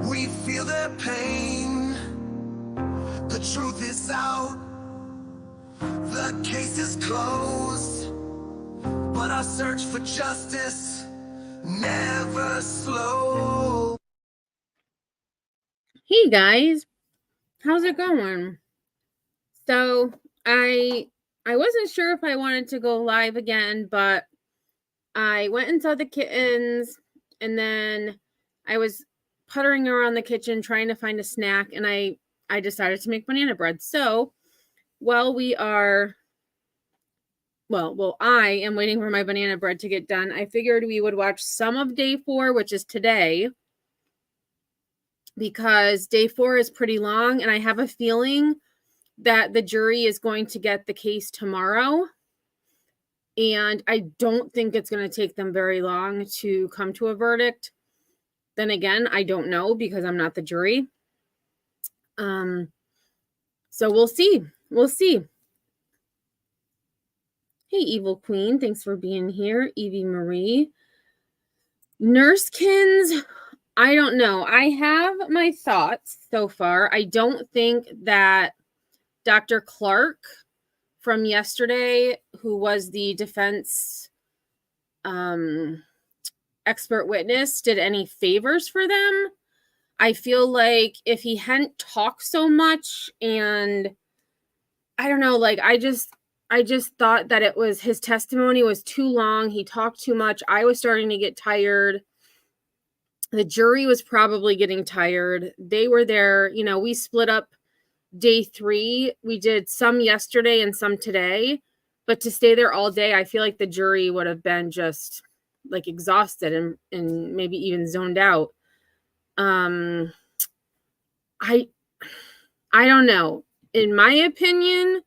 We feel their pain. The truth is out. The case is closed. But our search for justice never slows. Hey guys, how's it going? So I wasn't sure if I wanted to go live again, but I went and saw the kittens, and then I was puttering around the kitchen trying to find a snack, and I decided to make banana bread. So while I am waiting for my banana bread to get done, I figured we would watch some of day 4, which is today, because day 4 is pretty long, and I have a feeling that the jury is going to get the case tomorrow. And I don't think it's going to take them very long to come to a verdict. Then again, I don't know because I'm not the jury. So we'll see. We'll see. Hey, Evil Queen, thanks for being here. Evie Marie. Nursekins, I don't know. I have my thoughts so far. I don't think that Dr. Clark from yesterday, who was the defense expert witness, did any favors for them. I feel like if he hadn't talked so much, and I don't know, like I just thought that it was, his testimony was too long. He talked too much. I was starting to get tired. The jury was probably getting tired. They were there, we split up day 3. We did some yesterday and some today, but to stay there all day, I feel like the jury would have been just like exhausted and maybe even zoned out. I don't know. In my opinion,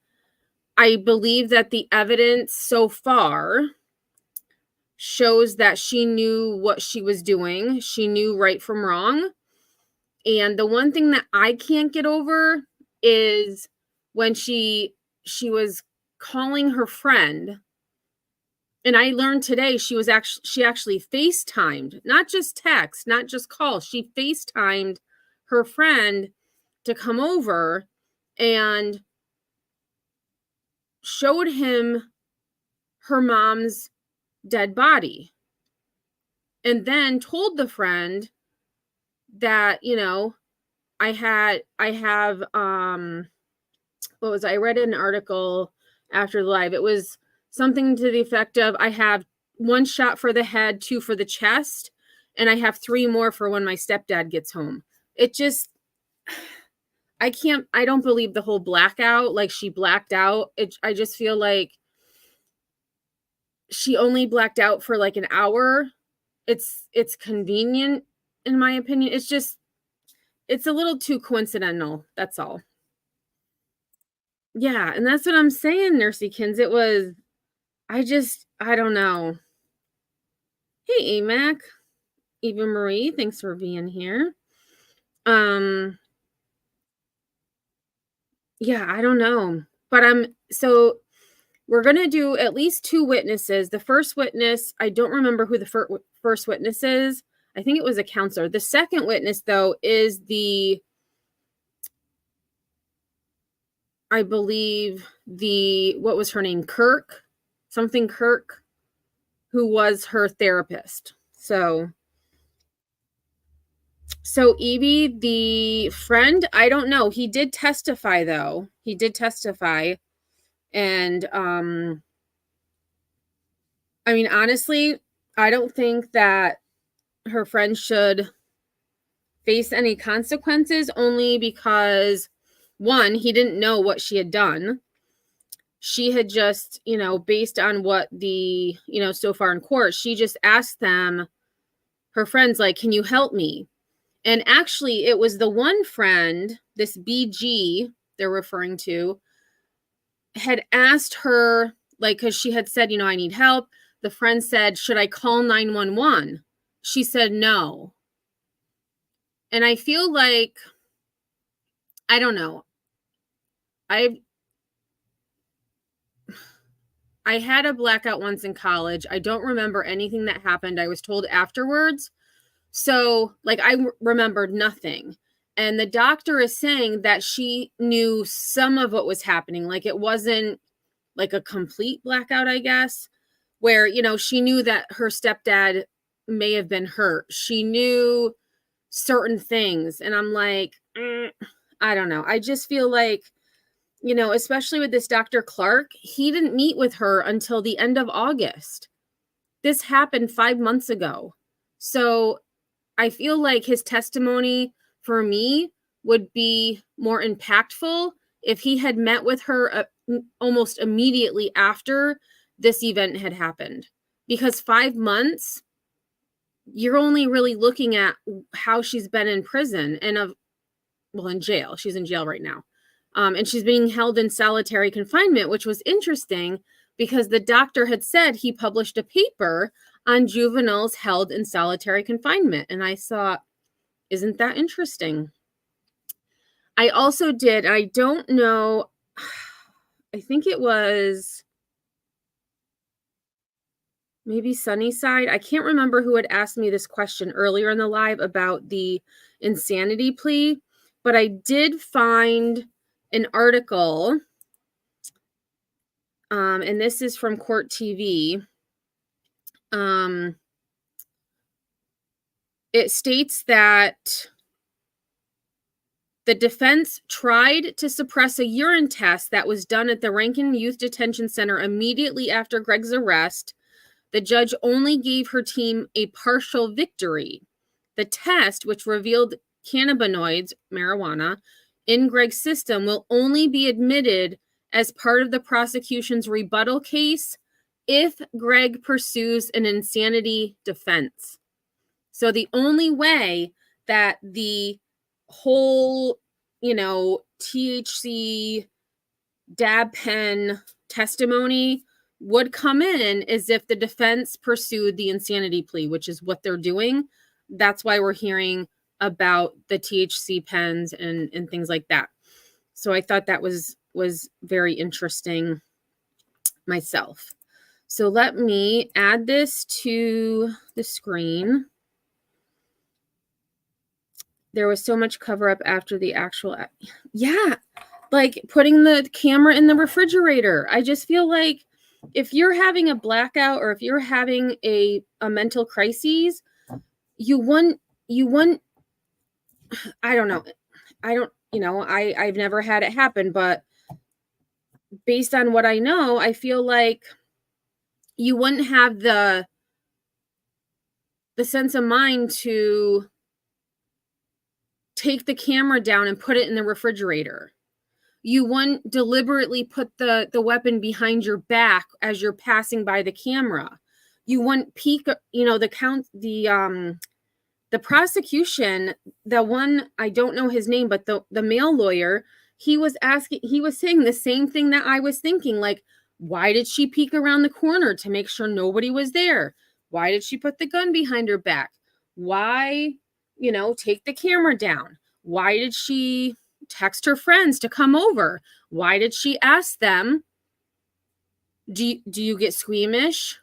I believe that the evidence so far shows that she knew what she was doing. She knew right from wrong. And the one thing that I can't get over is when she was calling her friend. And I learned today she actually FaceTimed, not just text, not just call. She FaceTimed her friend to come over and showed him her mom's dead body. And then told the friend that, I read an article after the live. It was something to the effect of, I have 1 shot for the head, 2 for the chest, and I have 3 more for when my stepdad gets home. It just, I don't believe the whole blackout, like she blacked out. I just feel like she only blacked out for like an hour. It's convenient, in my opinion. It's a little too coincidental. That's all. Yeah, and that's what I'm saying, Nursekins. It was, I don't know. Hey, AMAC. Eva Marie, thanks for being here. Yeah, I don't know. But so we're going to do at least 2 witnesses. The first witness, I don't remember who the first witness is. I think it was a counselor. The second witness, though, is I believe what was her name? Kirk? Something Kirk, who was her therapist. So Evie, the friend, I don't know. He did testify, though. He did testify. And, I mean, honestly, I don't think that her friend should face any consequences, only because, 1, he didn't know what she had done. She had just, based on what the, so far in court, she just asked them, her friends, like, can you help me? And actually, it was the one friend, this BG they're referring to, had asked her, like, because she had said, I need help. The friend said, should I call 911? She said no. And I feel like, I don't know. I had a blackout once in college. I don't remember anything that happened. I was told afterwards. So, like, I remembered nothing. And the doctor is saying that she knew some of what was happening. Like, it wasn't like a complete blackout, I guess, where, you know, she knew that her stepdad may have been hurt. She knew certain things. And I'm like, I don't know. I just feel like, you know, especially with this Dr. Clark, he didn't meet with her until the end of August. This happened 5 months ago. So I feel like his testimony for me would be more impactful if he had met with her almost immediately after this event had happened. Because 5 months, you're only really looking at how she's been in prison and in jail. She's in jail right now. And she's being held in solitary confinement, which was interesting because the doctor had said he published a paper on juveniles held in solitary confinement. And I thought, isn't that interesting? I also did, I don't know, I think it was maybe Sunnyside. I can't remember who had asked me this question earlier in the live about the insanity plea, but I did find an article, and this is from Court TV. It states that the defense tried to suppress a urine test that was done at the Rankin Youth Detention Center immediately after Greg's arrest. The judge only gave her team a partial victory. The test, which revealed cannabinoids, marijuana, in Greg's system will only be admitted as part of the prosecution's rebuttal case if Greg pursues an insanity defense. So the only way that the whole, you know, THC dab pen testimony would come in is if the defense pursued the insanity plea, which is what they're doing. That's why we're hearing about the THC pens and things like that. So I thought that was very interesting myself. So let me add this to the screen. There was so much cover up after the actual, yeah, like putting the camera in the refrigerator. I just feel like if you're having a blackout or if you're having a mental crisis, you want, I don't know. I've never had it happen, but based on what I know, I feel like you wouldn't have the sense of mind to take the camera down and put it in the refrigerator. You wouldn't deliberately put the weapon behind your back as you're passing by the camera. You wouldn't peek, the prosecution, the one, I don't know his name, but the male lawyer, he was saying the same thing that I was thinking, like, why did she peek around the corner to make sure nobody was there? Why did she put the gun behind her back? Why, take the camera down? Why did she text her friends to come over? Why did she ask them, do you get squeamish?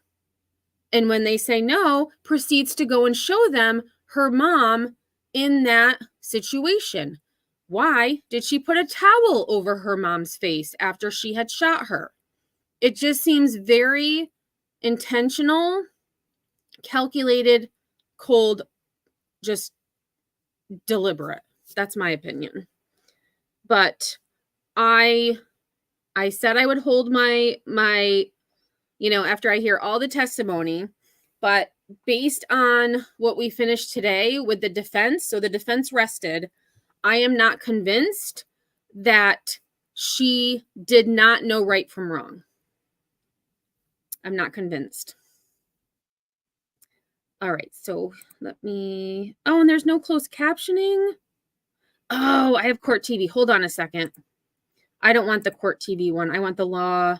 And when they say no, proceeds to go and show them her mom in that situation. Why did she put a towel over her mom's face after she had shot her? It just seems very intentional, calculated, cold, just deliberate. That's my opinion. But I said I would hold my after I hear all the testimony, but based on what we finished today with the defense, so the defense rested, I am not convinced that she did not know right from wrong. I'm not convinced. All right, so let me, and there's no closed captioning. Oh, I have Court TV. Hold on a second. I don't want the Court TV one. I want the law.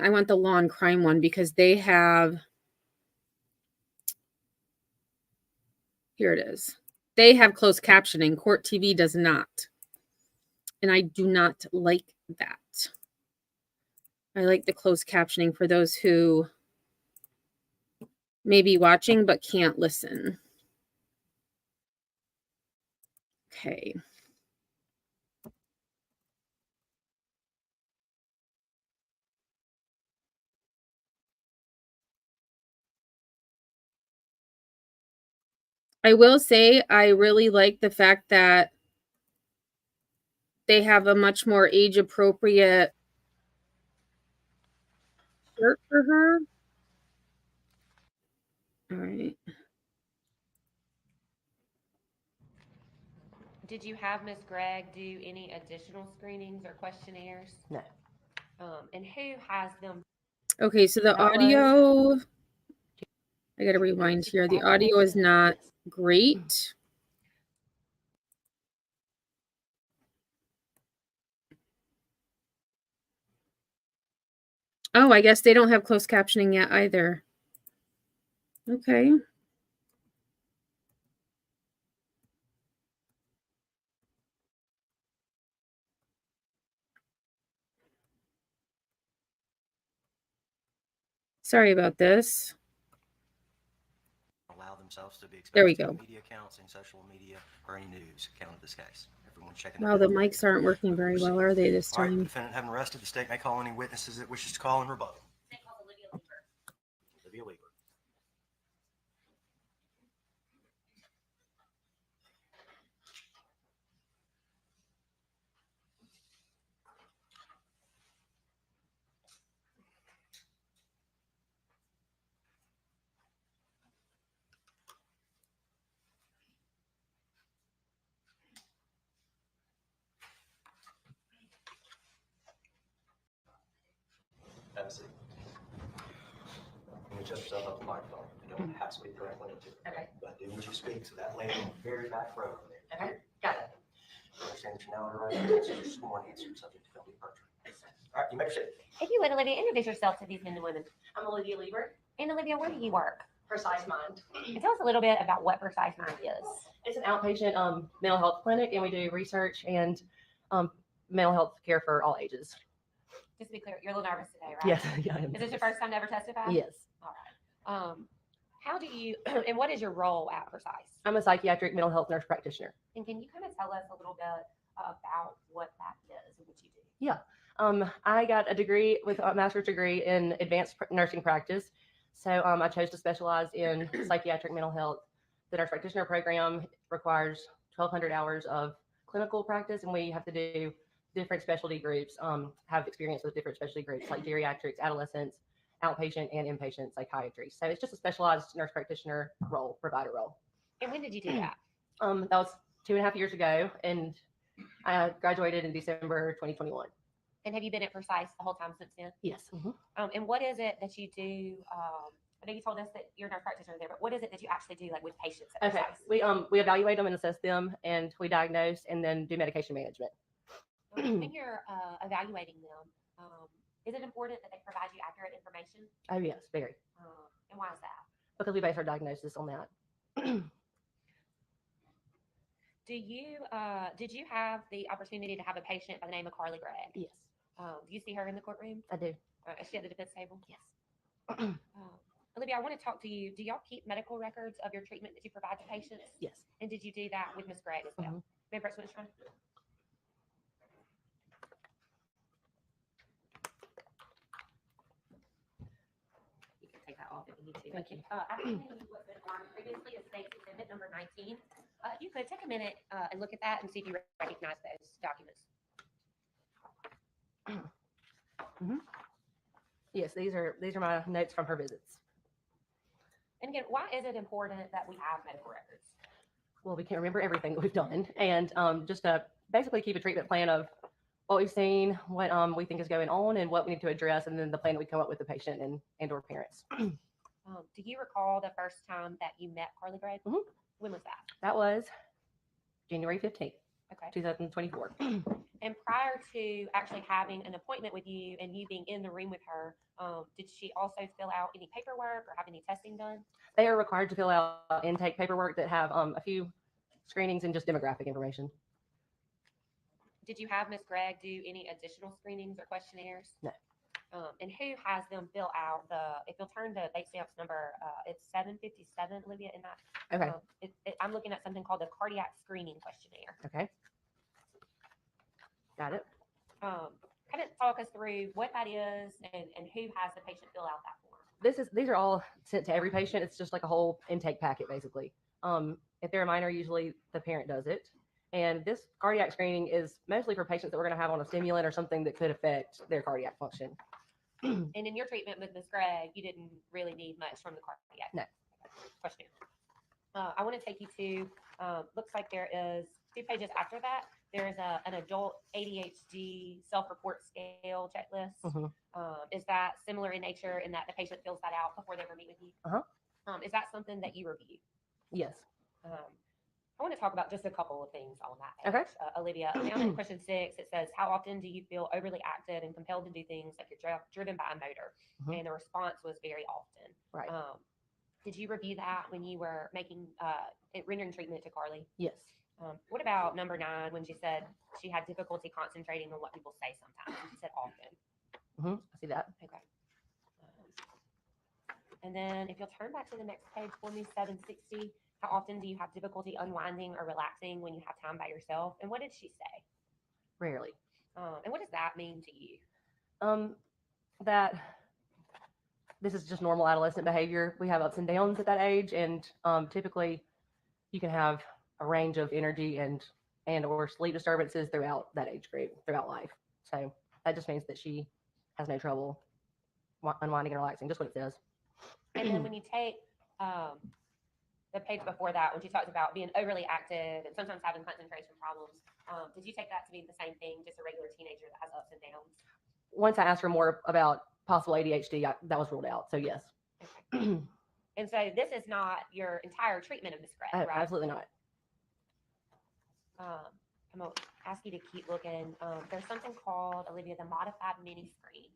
I want the law and crime one because they have, here it is. They have closed captioning. Court TV does not. And I do not like that. I like the closed captioning for those who Maybe watching but can't listen. Okay. I will say I really like the fact that they have a much more age-appropriate shirt for her. All right. Did you have Miss Gregg do any additional screenings or questionnaires? No. And who has them? Okay, so the audio, I got to rewind here. The audio is not great. Oh, I guess they don't have closed captioning yet either. Okay. Sorry about this. Allow themselves to be exposed There we to go. media accounts and social media or any news account of this case. Everyone checking. Wow, the mics aren't working very well, are they this All right, the time? defendant having arrested, the state may call any witnesses it wishes to call in rebuttal. Olivia Liber. Have a seat. You adjust yourself up to the microphone. You don't have to speak directly into it. Okay. But do what you speak to that lady in the very back row over there. Okay, got it. You understand that you're now under arrest, so you're sworn answer subject to felony perjury. All right, you may proceed. If you would, Olivia, introduce yourself to these men and women. I'm Olivia Liber, And Olivia, where do you work? Precise Mind. And tell us a little bit about what Precise Mind is. It's an outpatient mental health clinic, and we do research and mental health care for all ages. Just to be clear, you're a little nervous today, right? Yes, yeah, I am. Is this your first time to ever testify? Yes. All right. How do you, and what is your role at Precise? I'm a psychiatric mental health nurse practitioner. And can you kind of tell us a little bit about what that is and what you do? Yeah. I got a degree with a master's degree in advanced nursing practice. So I chose to specialize in psychiatric mental health. The nurse practitioner program requires 1,200 hours of clinical practice, and we have to do different specialty groups, have experience with different specialty groups like geriatrics, adolescents, outpatient and inpatient psychiatry. So it's just a specialized nurse practitioner role, provider role. And when did you do that? That was 2.5 years ago, and I graduated in December 2021. And have you been at Precise the whole time since then? Yes. Mm-hmm. And what is it that you do? I know you told us that you're a nurse practitioner there, but what is it that you actually do, like with patients at Okay. Precise? We evaluate them and assess them, and we diagnose and then do medication management. When you're evaluating them, is it important that they provide you accurate information? Oh yes, very. And why is that? Because we base our diagnosis on that. Did you have the opportunity to have a patient by the name of Carly Gregg? Yes, Do you see her in the courtroom? I do. Is she at the defense table? Yes. Olivia, I want to talk to you. Do y'all keep medical records of your treatment that you provide to patients? Yes. And did you do that with Ms. Gregg as well? Mhm. Remember what it's trying to do? You can take that off if you need to. Thank you. After you what's been on previously is State's Exhibit number 19. If you could take a minute and look at that and see if you recognize those documents. Mm-hmm. Yes, these are my notes from her visits. And again, why is it important that we have medical records? Well, we can't remember everything that we've done, and just to basically keep a treatment plan of what we've seen, what we think is going on, and what we need to address, and then the plan that we come up with the patient and or parents. Do you recall the first time that you met Carly Gregg? Mhm. When was that? That was January 15th, Okay. 2024. And prior to actually having an appointment with you and you being in the room with her, did she also fill out any paperwork or have any testing done? They are required to fill out intake paperwork that have a few screenings and just demographic information. Did you have Ms. Gregg do any additional screenings or questionnaires? No. And who has them fill out if you'll turn to base stamps number, it's 757, Olivia, in that. Okay. I'm looking at something called the cardiac screening questionnaire. Okay. Got it. Kind of talk us through what that is and who has the patient fill out that form. These are all sent to every patient. It's just like a whole intake packet, basically. If they're a minor, usually the parent does it. And this cardiac screening is mostly for patients that we're going to have on a stimulant or something that could affect their cardiac function. And in your treatment with Ms. Gregg, you didn't really need much from the cardiac questionnaire. I want to take you to, looks like there is 2 pages after that. There's an adult ADHD self-report scale checklist. Is that similar in nature in that the patient fills that out before they ever meet with you? Is that something that you review? Yes. I want to talk about just a couple of things on that page. Okay. Olivia, down in question 6, it says, how often do you feel overly active and compelled to do things like you're driven by a motor? And the response was very often. Right. Did you review that when you were rendering treatment to Carly? Yes. What about number 9 when she said she had difficulty concentrating on what people say sometimes? She said often. I see that. Okay. And then if you'll turn back to the next page for me, 760, how often do you have difficulty unwinding or relaxing when you have time by yourself? And what did she say? Rarely. And what does that mean to you? That this is just normal adolescent behavior. We have ups and downs at that age, and typically you can have a range of energy and or sleep disturbances throughout that age group, throughout life. So that just means that she has no trouble unwinding and relaxing, just what it says. And then when you take the page before that, when she talks about being overly active and sometimes having concentration problems, did you take that to be the same thing, just a regular teenager that has ups and downs? Once I asked her more about possible ADHD, that was ruled out. So yes. Okay. And so this is not your entire treatment of Ms. Gregg, right? Absolutely not. I'm going to ask you to keep looking. There's something called, Olivia, the modified mini screen.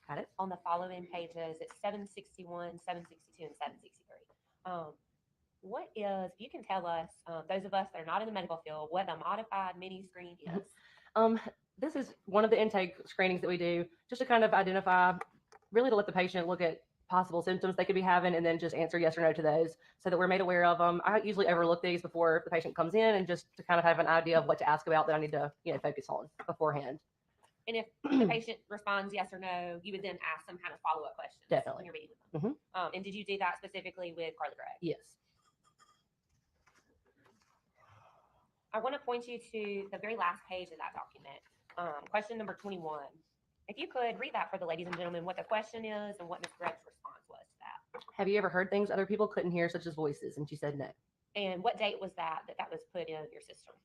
Got it. On the following pages, it's 761, 762, and 763. What is, you can tell us, those of us that are not in the medical field, what the modified mini screen is? This is one of the intake screenings that we do just to kind of identify, really to let the patient look at possible symptoms they could be having and then just answer yes or no to those so that we're made aware of them. I usually overlook these before the patient comes in and just to kind of have an idea of what to ask about that I need to, focus on beforehand. And if the patient responds yes or no, you would then ask some kind of follow-up questions. Definitely. When you're meeting with them. And did you do that specifically with Carly Gregg? Yes. I want to point you to the very last page of that document. Question number 21. If you could read that for the ladies and gentlemen, what the question is and what Ms. Gregg's response was to that. Have you ever heard things other people couldn't hear, such as voices? And she said no. And what date was that was put in your system?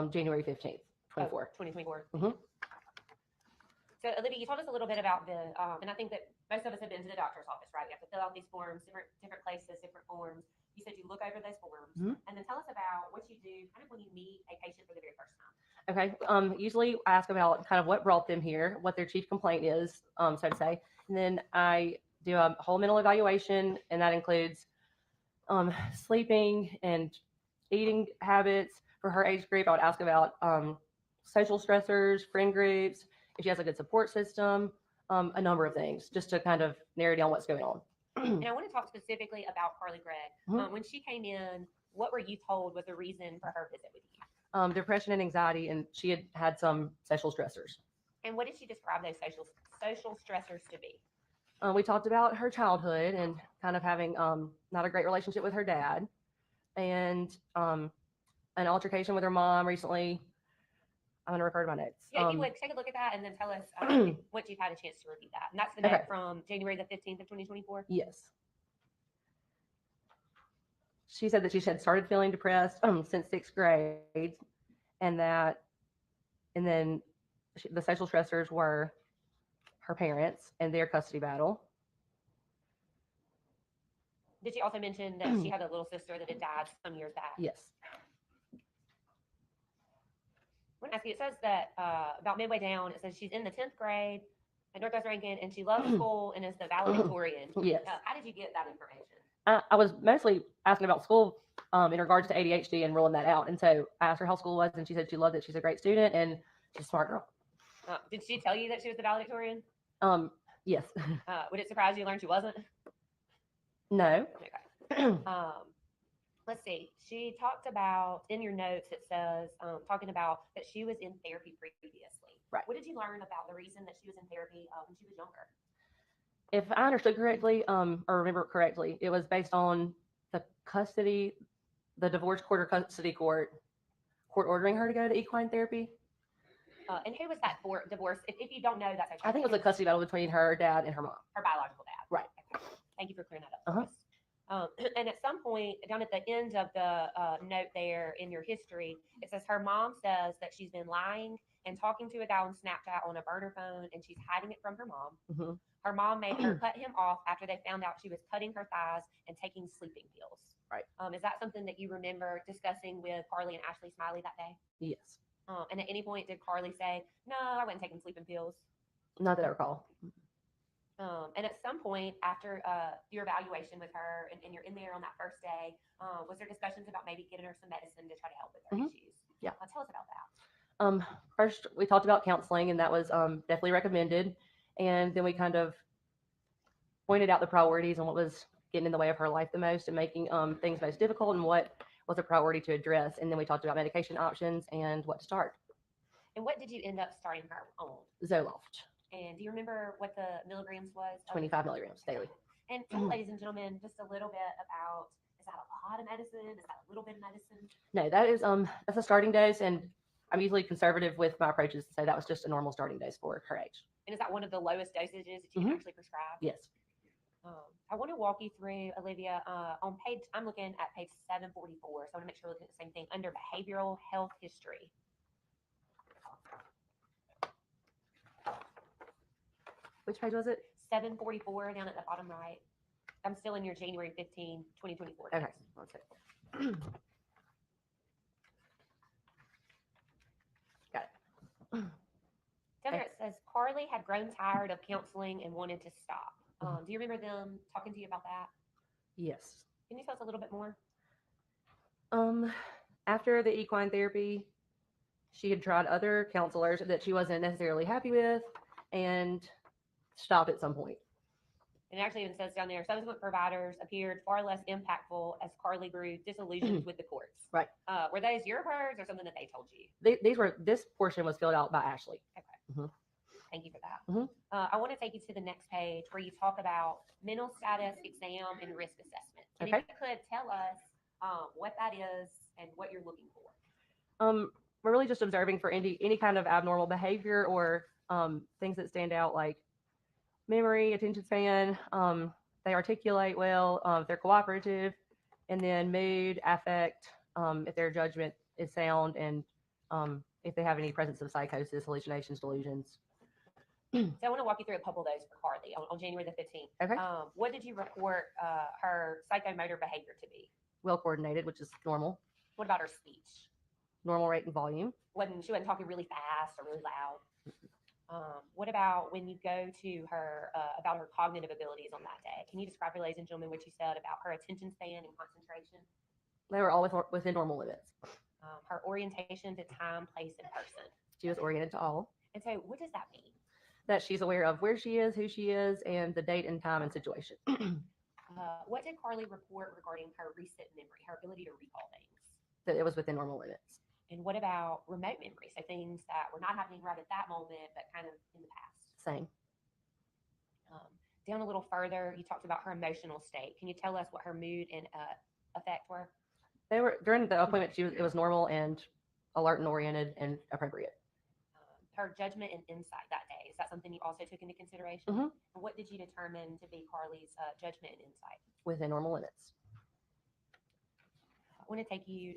January 15th, 24. 2024. Mm-hmm. So, Olivia, you told us a little bit about and I think that most of us have been to the doctor's office, right? We have to fill out these forms, different places, different forms. You said you look over those forms, and then tell us about what you do kind of when you meet a patient for the very first time. Okay. Usually I ask about kind of what brought them here, what their chief complaint is, so to say. And then I do a whole mental evaluation, and that includes sleeping and eating habits. For her age group, I would ask about social stressors, friend groups, if she has a good support system, a number of things, just to kind of narrow down what's going on. And I want to talk specifically about Carly Gregg. When she came in, what were you told was the reason for her visit with you? Depression and anxiety, and she had some social stressors. And what did she describe those social stressors to be? We talked about her childhood and kind of having not a great relationship with her dad, and an altercation with her mom recently. I'm going to refer to my notes. Yeah, if you would take a look at that and then tell us once you've had a chance to review that. And that's the note from January the 15th of 2024? Yes. She said that she had started feeling depressed since 6th grade, and then the social stressors were her parents and their custody battle. Did she also mention that she had a little sister that had died some years back? Yes. I want to ask you, it says that about midway down, it says she's in the 10th grade at Northwest Rankin, and she loves school and is the valedictorian. Yes. How did you get that information? I was mostly asking about school in regards to ADHD and ruling that out. And so I asked her how school was, and she said she loved it. She's a great student, and she's a smart girl. Did she tell you that she was the valedictorian? Yes. Would it surprise you to learn she wasn't? No. Okay. Let's see. She talked about, in your notes, it says, talking about that she was in therapy previously. Right. What did you learn about the reason that she was in therapy when she was younger? If I understood correctly, or remember correctly, it was based on the divorce court or custody court ordering her to go to equine therapy. And who was that for divorce? If you don't know, that's okay. I think it was a custody battle between her dad and her mom. Her biological dad. Right. Okay. Thank you for clearing that up for us. And at some point, down at the end of the note there in your history, it says her mom says that she's been lying and talking to a guy on Snapchat on a burner phone, and she's hiding it from her mom. Mm-hmm. Her mom made her cut him off after they found out she was cutting her thighs and taking sleeping pills. Right. Is that something that you remember discussing with Carly and Ashley Smiley that day? Yes. And at any point, did Carly say, "No, I wasn't taking sleeping pills"? Not that I recall. And at some point after your evaluation with her and you're in there on that first day, was there discussions about maybe getting her some medicine to try to help with her issues? Yeah. Tell us about that. First, we talked about counseling, and that was definitely recommended. And then we kind of pointed out the priorities and what was getting in the way of her life the most and making things most difficult and what was a priority to address. And then we talked about medication options and what to start. And what did you end up starting her on? Zoloft. And do you remember what the milligrams was? 25 milligrams daily. And tell ladies and gentlemen just a little bit about, is that a lot of medicine? Is that a little bit of medicine? No, that is that's a starting dose, and I'm usually conservative with my approaches, so that was just a normal starting dose for her age. And is that one of the lowest dosages that you can actually prescribe? Yes. I want to walk you through, Olivia, on page, I'm looking at page 744, so I want to make sure we're looking at the same thing, under behavioral health history. Which page was it? 744 down at the bottom right. I'm still in your January 15, 2024. Okay, one second. Got it. Down there it says, Carly had grown tired of counseling and wanted to stop. Do you remember them talking to you about that? Yes. Can you tell us a little bit more? After the equine therapy, she had tried other counselors that she wasn't necessarily happy with and stopped at some point. And it actually even says down there, subsequent providers appeared far less impactful as Carly grew disillusioned with the courts. Right. Were those your words or something that they told you? This portion was filled out by Ashley. Okay. Thank you for that. I want to take you to the next page where you talk about mental status, exam, and risk assessment. And if you could tell us what that is and what you're looking for. We're really just observing for any kind of abnormal behavior or things that stand out, like memory, attention span, they articulate well, if they're cooperative, and then mood, affect, if their judgment is sound, and if they have any presence of psychosis, hallucinations, delusions. So I want to walk you through a couple of those for Carly on January the 15th. Okay. What did you report her psychomotor behavior to be? Well coordinated, which is normal. What about her speech? Normal rate and volume. She wasn't talking really fast or really loud. What about when you go to her about her cognitive abilities on that day? Can you describe for ladies and gentlemen what you said about her attention span and concentration? They were always within normal limits. Her orientation to time, place, and person. She was oriented to all. And so what does that mean? That she's aware of where she is, who she is, and the date and time and situation. What did Carly report regarding her recent memory, her ability to recall things? That it was within normal limits. And what about remote memory? So things that were not happening right at that moment, but kind of in the past. Same. Down a little further, you talked about her emotional state. Can you tell us what her mood and effect were? They were during the appointment. It was normal and alert and oriented and appropriate. Her judgment and insight that day, is that something you also took into consideration? And what did you determine to be Carly's judgment and insight? Within normal limits. I want to take you,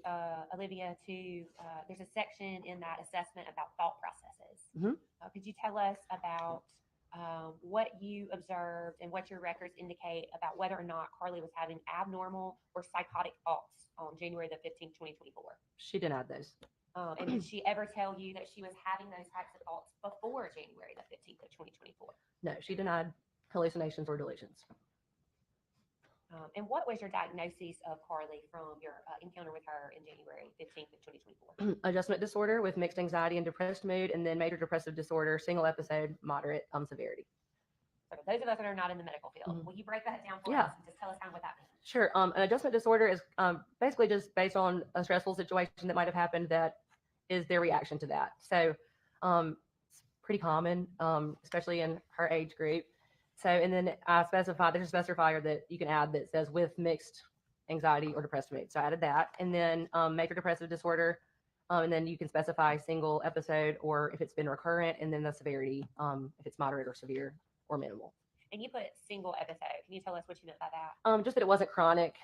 Olivia, to there's a section in that assessment about thought processes. Could you tell us about what you observed and what your records indicate about whether or not Carly was having abnormal or psychotic thoughts on January the 15th, 2024? She denied those. And did she ever tell you that she was having those types of thoughts before January the 15th of 2024? No, she denied hallucinations or delusions. And what was your diagnosis of Carly from your encounter with her in January 15th of 2024? Adjustment disorder with mixed anxiety and depressed mood, and then major depressive disorder, single episode, moderate severity. So for those of us that are not in the medical field, will you break that down for Yeah. us and just tell us kind of what that means? Sure. An adjustment disorder is basically just based on a stressful situation that might have happened that is their reaction to that. So it's pretty common, especially in her age group. So, and then there's a specifier that you can add that says with mixed anxiety or depressed mood. So I added that. And then major depressive disorder. And then you can specify single episode or if it's been recurrent, and then the severity, if it's moderate or severe or minimal. And you put single episode. Can you tell us what you meant by that? Just that it wasn't chronic,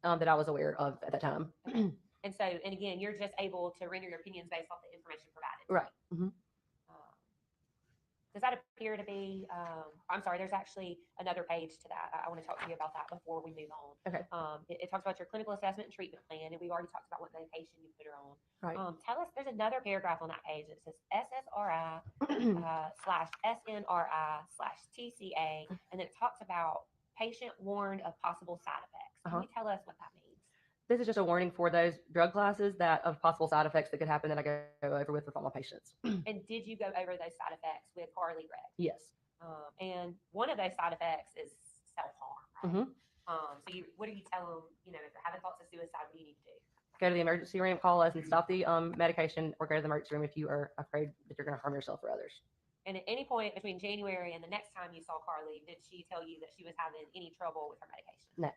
that I was aware of at the time. And so, and again, you're just able to render your opinions based off the information provided. Right. Does that appear to be, I'm sorry, there's actually another page to that. I want to talk to you about that before we move on. Okay. It talks about your clinical assessment and treatment plan, and we've already talked about what medication you put her on. Right. Tell us, there's another paragraph on that page that says SSRI slash SNRI slash TCA, and then it talks about patient warned of possible side effects. Can you tell us what that means? This is just a warning for those drug classes that of possible side effects that could happen that I go over with all my patients. And did you go over those side effects with Carly Gregg? Yes. And one of those side effects is self-harm, right? So what do you tell them, if they're having thoughts of suicide, what do you need to do? Go to the emergency room, call us, and stop the medication, or go to the emergency room if you are afraid that you're going to harm yourself or others. And at any point between January and the next time you saw Carly, did she tell you that she was having any trouble with her medication? No.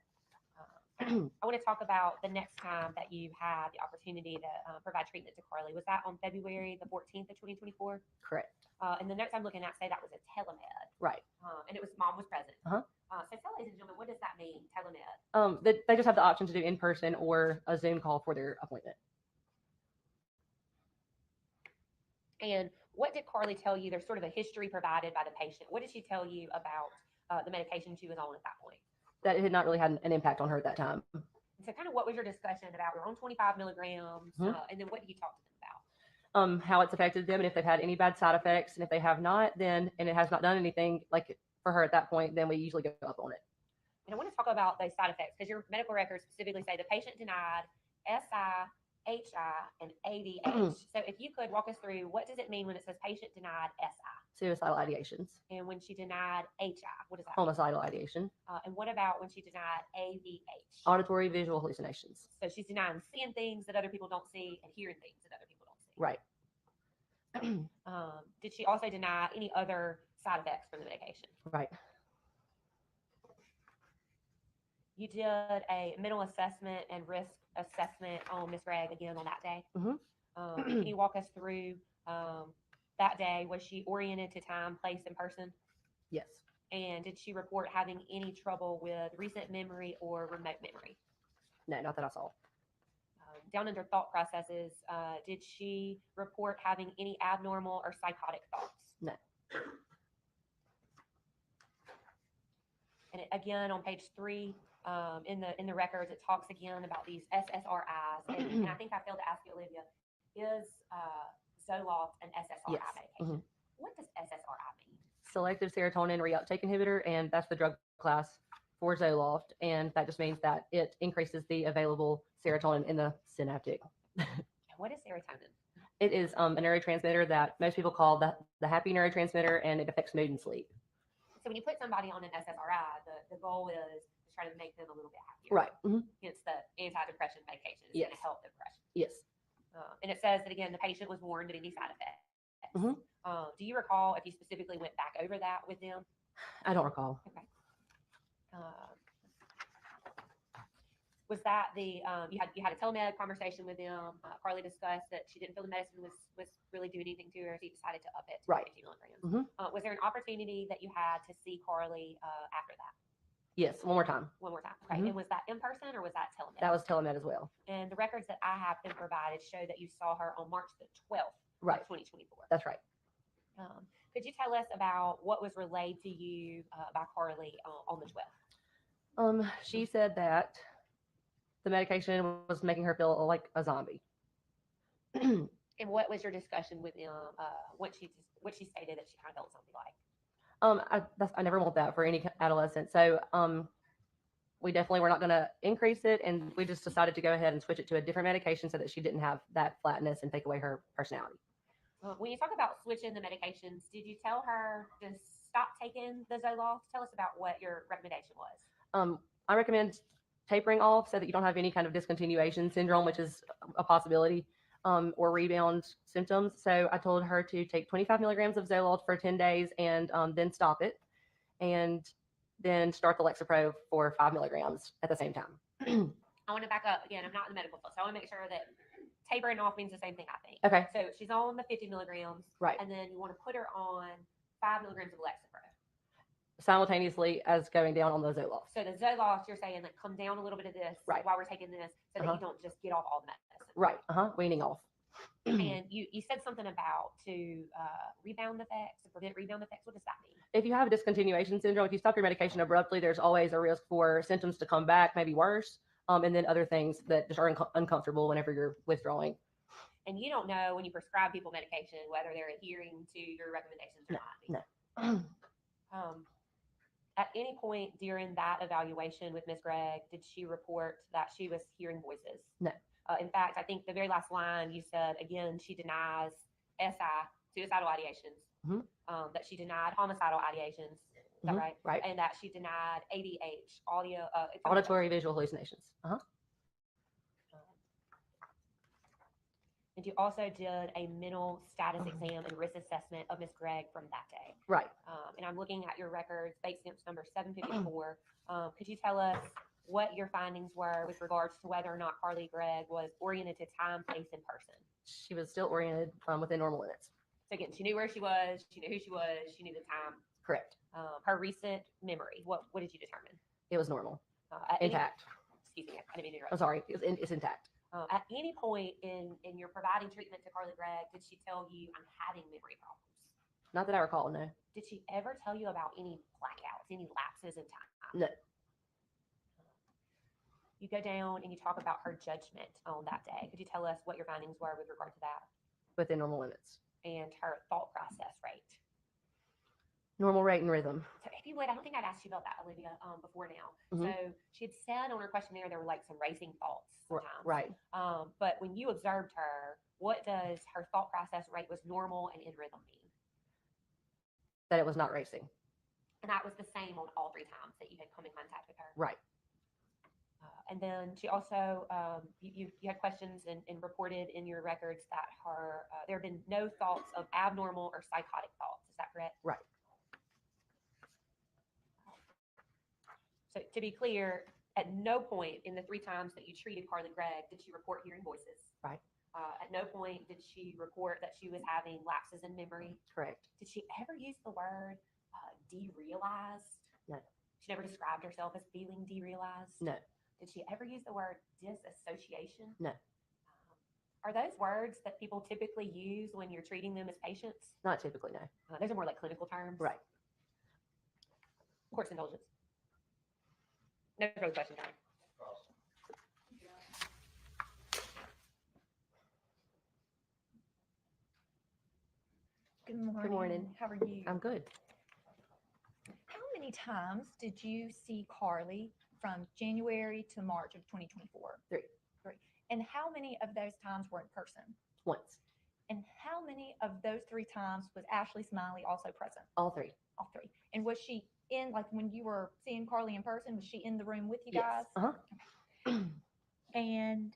I want to talk about the next time that you had the opportunity to provide treatment to Carly. Was that on February the 14th of 2024? Correct. And the notes I'm looking at say that was a telemed. Right. And it was mom was present. So tell ladies and gentlemen, what does that mean, telemed? They just have the option to do in person or a Zoom call for their appointment. And what did Carly tell you? There's sort of a history provided by the patient. What did she tell you about the medication she was on at that point? That it had not really had an impact on her at that time. So kind of what was your discussion about? We're on 25 milligrams. And then what did you talk to them about? How it's affected them and if they've had any bad side effects. And if they have not, then, and it has not done anything like for her at that point, then we usually go up on it. And I want to talk about those side effects because your medical records specifically say the patient denied SI, HI, and ADH. So if you could walk us through, what does it mean when it says patient denied SI? Suicidal ideations. And when she denied HI, what does that Homicidal ideation. and what about when she denied AVH? Auditory visual hallucinations. So she's denying seeing things that other people don't see and hearing things that other people don't see. Right. Did she also deny any other side effects from the medication? Right. You did a mental assessment and risk assessment on Ms. Gregg again on that day. Can you walk us through that day? Was she oriented to time, place, and person? Yes. And did she report having any trouble with recent memory or remote memory? No, not that I saw. Down under thought processes, did she report having any abnormal or psychotic thoughts? No. And again, on page 3, in the records, it talks again about these SSRIs. And I think I failed to ask you, Olivia, is Zoloft an SSRI medication? What does SSRI mean? Selective serotonin reuptake inhibitor, and that's the drug class for Zoloft, and that just means that it increases the available serotonin in the synaptic. What is serotonin? It is a neurotransmitter that most people call the happy neurotransmitter, and it affects mood and sleep. So when you put somebody on an SSRI, the goal is to try to make them a little bit happier. Right. Hence the antidepressant medication is Yes. going to help depression. Yes. And it says that, again, the patient was warned of any side effects. Do you recall if you specifically went back over that with them? I don't recall. Okay. Was that the you had a telemed conversation with them? Carly discussed that she didn't feel the medicine was really doing anything to her, so you decided to up it to 50 milligrams. Was there an opportunity that you had to see Carly after that? Yes, one more time. One more time. Okay. And was that in person or was that telemed? That was telemed as well. And the records that I have been provided show that you saw her on March the 12th Right. of 2024. That's right. Could you tell us about what was relayed to you by Carly on the 12th? She said that the medication was making her feel like a zombie. And what was your discussion with them? What she stated that she kind of felt something like? I never want that for any adolescent. So we definitely were not going to increase it. And we just decided to go ahead and switch it to a different medication so that she didn't have that flatness and take away her personality. When you talk about switching the medications, did you tell her to stop taking the Zoloft? Tell us about what your recommendation was. I recommend tapering off so that you don't have any kind of discontinuation syndrome, which is a possibility, or rebound symptoms. So I told her to take 25 milligrams of Zoloft for 10 days and then stop it, and then start the Lexapro for 5 milligrams at the same time. I want to back up again. I'm not in the medical field, so I want to make sure that tapering off means the same thing, I think. Okay. So she's on the 50 milligrams. Right. And then you want to put her on 5 milligrams of Lexapro. Simultaneously as going down on the Zoloft. So the Zoloft, you're saying, like, come down a little bit of this while we're taking this so that you don't just get off all the medicine. Right. Weaning off. And you said something about to rebound effects, to prevent rebound effects. What does that mean? If you have a discontinuation syndrome, if you stop your medication abruptly, there's always a risk for symptoms to come back, maybe worse, and then other things that just are uncomfortable whenever you're withdrawing. And you don't know when you prescribe people medication whether they're adhering to your recommendations or not. No. At any point during that evaluation with Ms. Gregg, did she report that she was hearing voices? No. In fact, I think the very last line you said, again, she denies suicidal ideations, that she denied homicidal ideations. Is that right? Right. And that she denied AVH, auditory visual hallucinations. And you also did a mental status exam and risk assessment of Ms. Gregg from that day. Right. And I'm looking at your records, base stamps number 754. Could you tell us what your findings were with regards to whether or not Carly Gregg was oriented to time, place, and person? She was still oriented within normal limits. So again, she knew where she was, she knew who she was, she knew the time. Correct. Her recent memory, what did you determine? It was normal. Intact. Excuse me, I didn't mean to interrupt. I'm sorry, it's intact. At any point in your providing treatment to Carly Gregg, did she tell you, I'm having memory problems? Not that I recall, no. Did she ever tell you about any blackouts, any lapses in time? No. You go down and you talk about her judgment on that day. Could you tell us what your findings were with regard to that? Within normal limits. And her thought process rate? Normal rate and rhythm. So if you would, I don't think I'd asked you about that, Olivia, before now. So she had said on her questionnaire there were like some racing thoughts sometimes. Right. But when you observed her, what does her thought process rate was normal and in rhythm mean? That it was not racing. And that was the same on all 3 times that you had come in contact with her? Right. And then she also, you had questions and reported in your records that there have been no thoughts of abnormal or psychotic thoughts. Is that correct? Right. So to be clear, at no point in the 3 times that you treated Carly Gregg did she report hearing voices. Right. At no point did she report that she was having lapses in memory. Correct. Did she ever use the word derealized? No. She never described herself as feeling derealized? No. Did she ever use the word disassociation? No. Are those words that people typically use when you're treating them as patients? Not typically, no. Those are more like clinical terms. Right. Court's indulgence. No further questions. Good morning. Good morning. How are you? I'm good. How many times did you see Carly from January to March of 2024? 3. And how many of those times were in person? Once. And how many of those 3 times was Ashley Smiley also present? All 3. All 3. And was she in, like when you were seeing Carly in person, was she in the room with you Yes. guys? And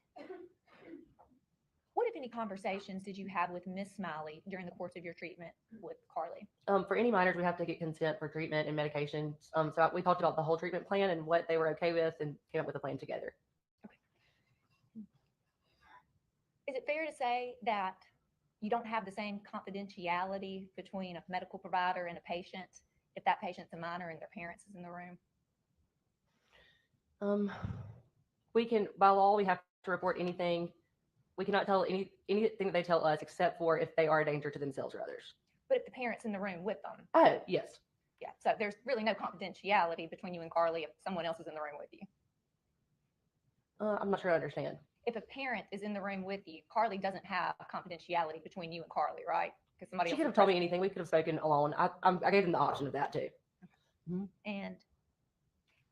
what, if any, conversations did you have with Miss Smiley during the course of your treatment with Carly? For any minors, we have to get consent for treatment and medications. So we talked about the whole treatment plan and what they were okay with and came up with a plan together. Is it fair to say that you don't have the same confidentiality between a medical provider and a patient if that patient's a minor and their parents is in the room? We can, by law, we have to report anything. We cannot tell anything that they tell us except for if they are a danger to themselves or others. But if the parent's in the room with them? Oh, yes. Yeah, so there's really no confidentiality between you and Carly if someone else is in the room with you. I'm not sure I understand. If a parent is in the room with you, Carly doesn't have confidentiality between you and Carly, right? Because somebody She else could is have told me present. anything. We could have spoken alone. I gave them the option of that too. And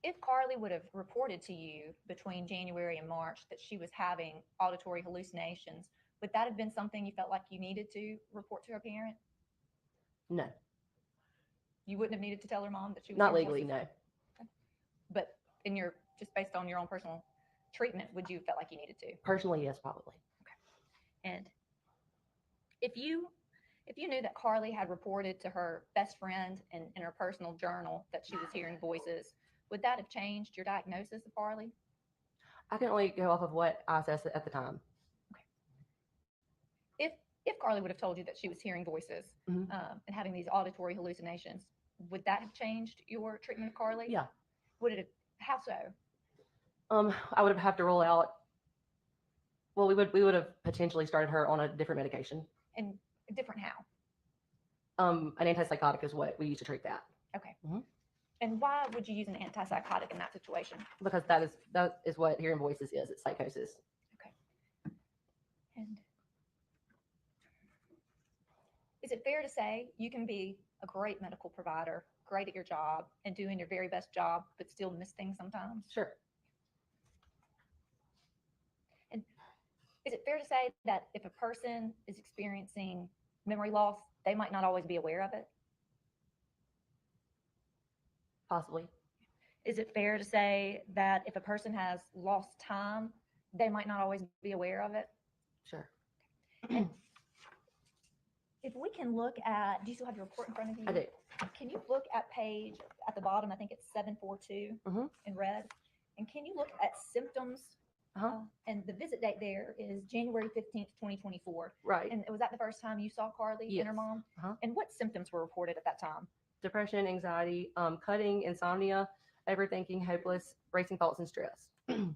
if Carly would have reported to you between January and March that she was having auditory hallucinations, would that have been something you felt like you needed to report to her parent? No, You wouldn't have needed to tell her mom that she was not hearing legally. voices? No, But in your, just based on your own personal treatment, would you have felt like you needed to? personally, yes, probably. And if you knew that Carly had reported to her best friend in her personal journal that she was hearing voices, would that have changed your diagnosis of Carly? I can only go off of what I assessed at the time. If Carly would have told you that she was hearing voices Mhm. And having these auditory hallucinations, would that have changed your treatment of Carly? Yeah. Would it have? How so? I would have to roll out. Well, we would have potentially started her on a different medication. And different how? An antipsychotic is what we use to treat that. Okay. Mhm. And why would you use an antipsychotic in that situation? Because that is what hearing voices is. It's psychosis. And is it fair to say you can be a great medical provider, great at your job, and doing your very best job, but still miss things sometimes? Sure. And is it fair to say that if a person is experiencing memory loss, they might not always be aware of it? Possibly. Is it fair to say that if a person has lost time, they might not always be aware of it? Sure. If we can look at, do you still have your report in front of you? I do. Can you look at page at the bottom? I think it's 742 Mhm. in red. And can you look at symptoms? Uh-huh. And the visit date there is January 15th, 2024. Right. And was that the first time you saw Carly and her Yes. mom? Uh-huh. And what symptoms were reported at that time? Depression, anxiety, cutting, insomnia, overthinking, hopeless, racing thoughts, and stress. And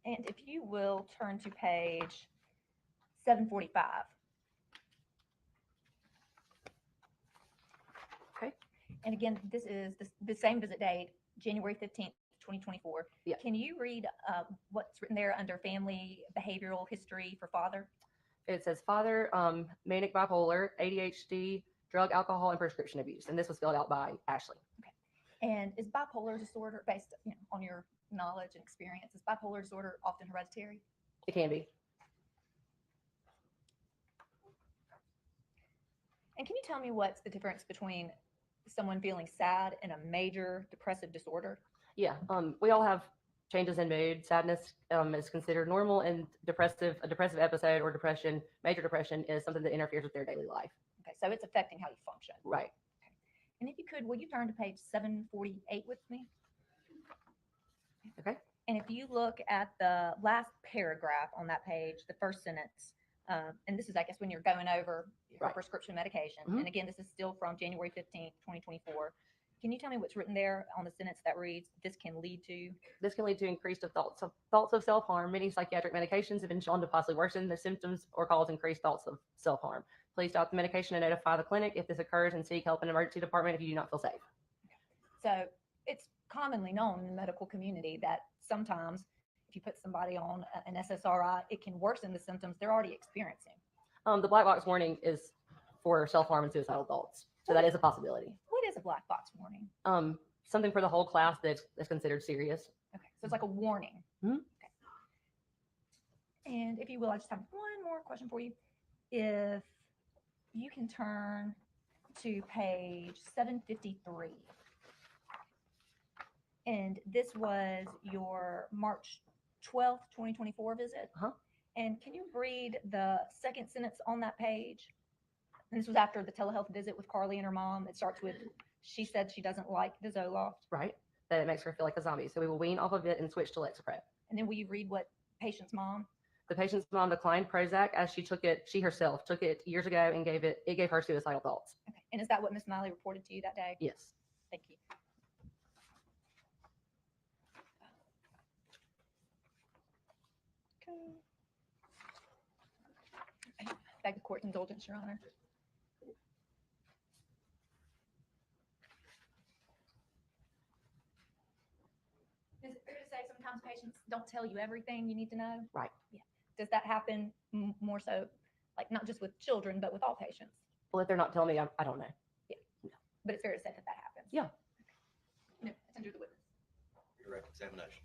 if you will turn to page 745. Okay. And again, this is the same visit date, January 15th, 2024. Yeah. Can you read what's written there under family behavioral history for father? It says father, manic bipolar, ADHD, drug, alcohol, and prescription abuse. And this was filled out by Ashley. And is bipolar disorder, based on your knowledge and experience, is bipolar disorder often hereditary? It can be. And can you tell me what's the difference between someone feeling sad and a major depressive disorder? Yeah. We all have changes in mood. Sadness is considered normal, and a depressive episode or depression, major depression, is something that interferes with their daily life. Okay, so it's affecting how you function. Right. And if you could, will you turn to page 748 with me? Okay. And if you look at the last paragraph on that page, the first sentence, and this is, I guess, when you're going over your Right. prescription medication. Mhm. And again, this is still from January 15th, 2024. Can you tell me what's written there on the sentence that reads, this can lead to? This can lead to increased thoughts of self-harm. Many psychiatric medications have been shown to possibly worsen the symptoms or cause increased thoughts of self-harm. Please stop the medication and notify the clinic if this occurs, and seek help in the emergency department if you do not feel safe. So it's commonly known in the medical community that sometimes if you put somebody on an SSRI, it can worsen the symptoms they're already experiencing. The black box warning is for self-harm and suicidal thoughts. So that is a possibility. What is a black box warning? Something for the whole class that's considered serious. Okay, so it's like a warning. Mhm. Okay. And if you will, I just have one more question for you. If you can turn to page 753. And this was your March 12th, 2024 visit. Uh-huh. And can you read the second sentence on that page? And this was after the telehealth visit with Carly and her mom. It starts with, she said she doesn't like the Zoloft. Right. That it makes her feel like a zombie. So we will wean off of it and switch to Lexapro. And then will you read what patient's mom? The patient's mom declined Prozac as she herself took it years ago, and it gave her suicidal thoughts. Okay. And is that what Miss Miley reported to you that day? Yes. Thank you. Okay. Beg the court's indulgence, Your Honor. Is it fair to say sometimes patients don't tell you everything you need to know? Right. Yeah. Does that happen more so, like not just with children, but with all patients? Well, if they're not telling me, I don't know. But it's fair to say that that happens. Yeah. No, it's under the witness. Direct examination.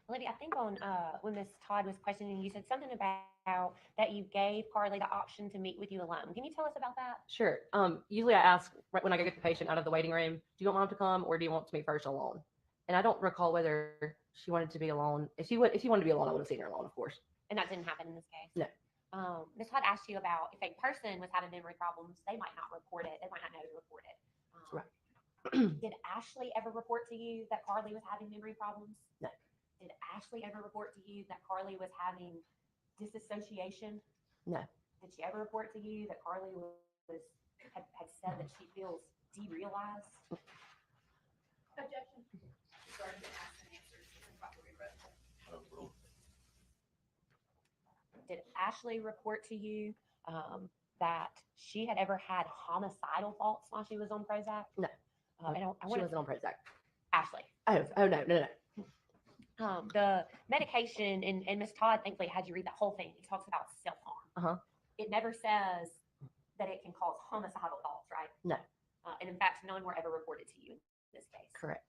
Olivia, I think on when Miss Todd was questioning, you said something about that you gave Carly the option to meet with you alone. Can you tell us about that? Sure. Usually I ask right when I go get the patient out of the waiting room, do you want mom to come or do you want to meet first alone? And I don't recall whether she wanted to be alone. If she wanted to be alone, I would have seen her alone, of course. And that didn't happen in this case. No. Ms. Todd asked you about if a person was having memory problems, they might not report it. They might not know to report it. Right. Did Ashley ever report to you that Carly was having memory problems? No. Did Ashley ever report to you that Carly was having disassociation? No. Did she ever report to you that Carly had said that she feels derealized? Objection. Regarding the asked and answers is improperly read. Overruled. Did Ashley report to you that she had ever had homicidal thoughts while she was on Prozac? No. I She want wasn't on Prozac. Ashley. Oh, no. The medication, and Miss Todd thankfully had you read that whole thing. It talks about self-harm. Uh-huh. It never says that it can cause homicidal thoughts, right? No. And in fact, none were ever reported to you in this case. Correct.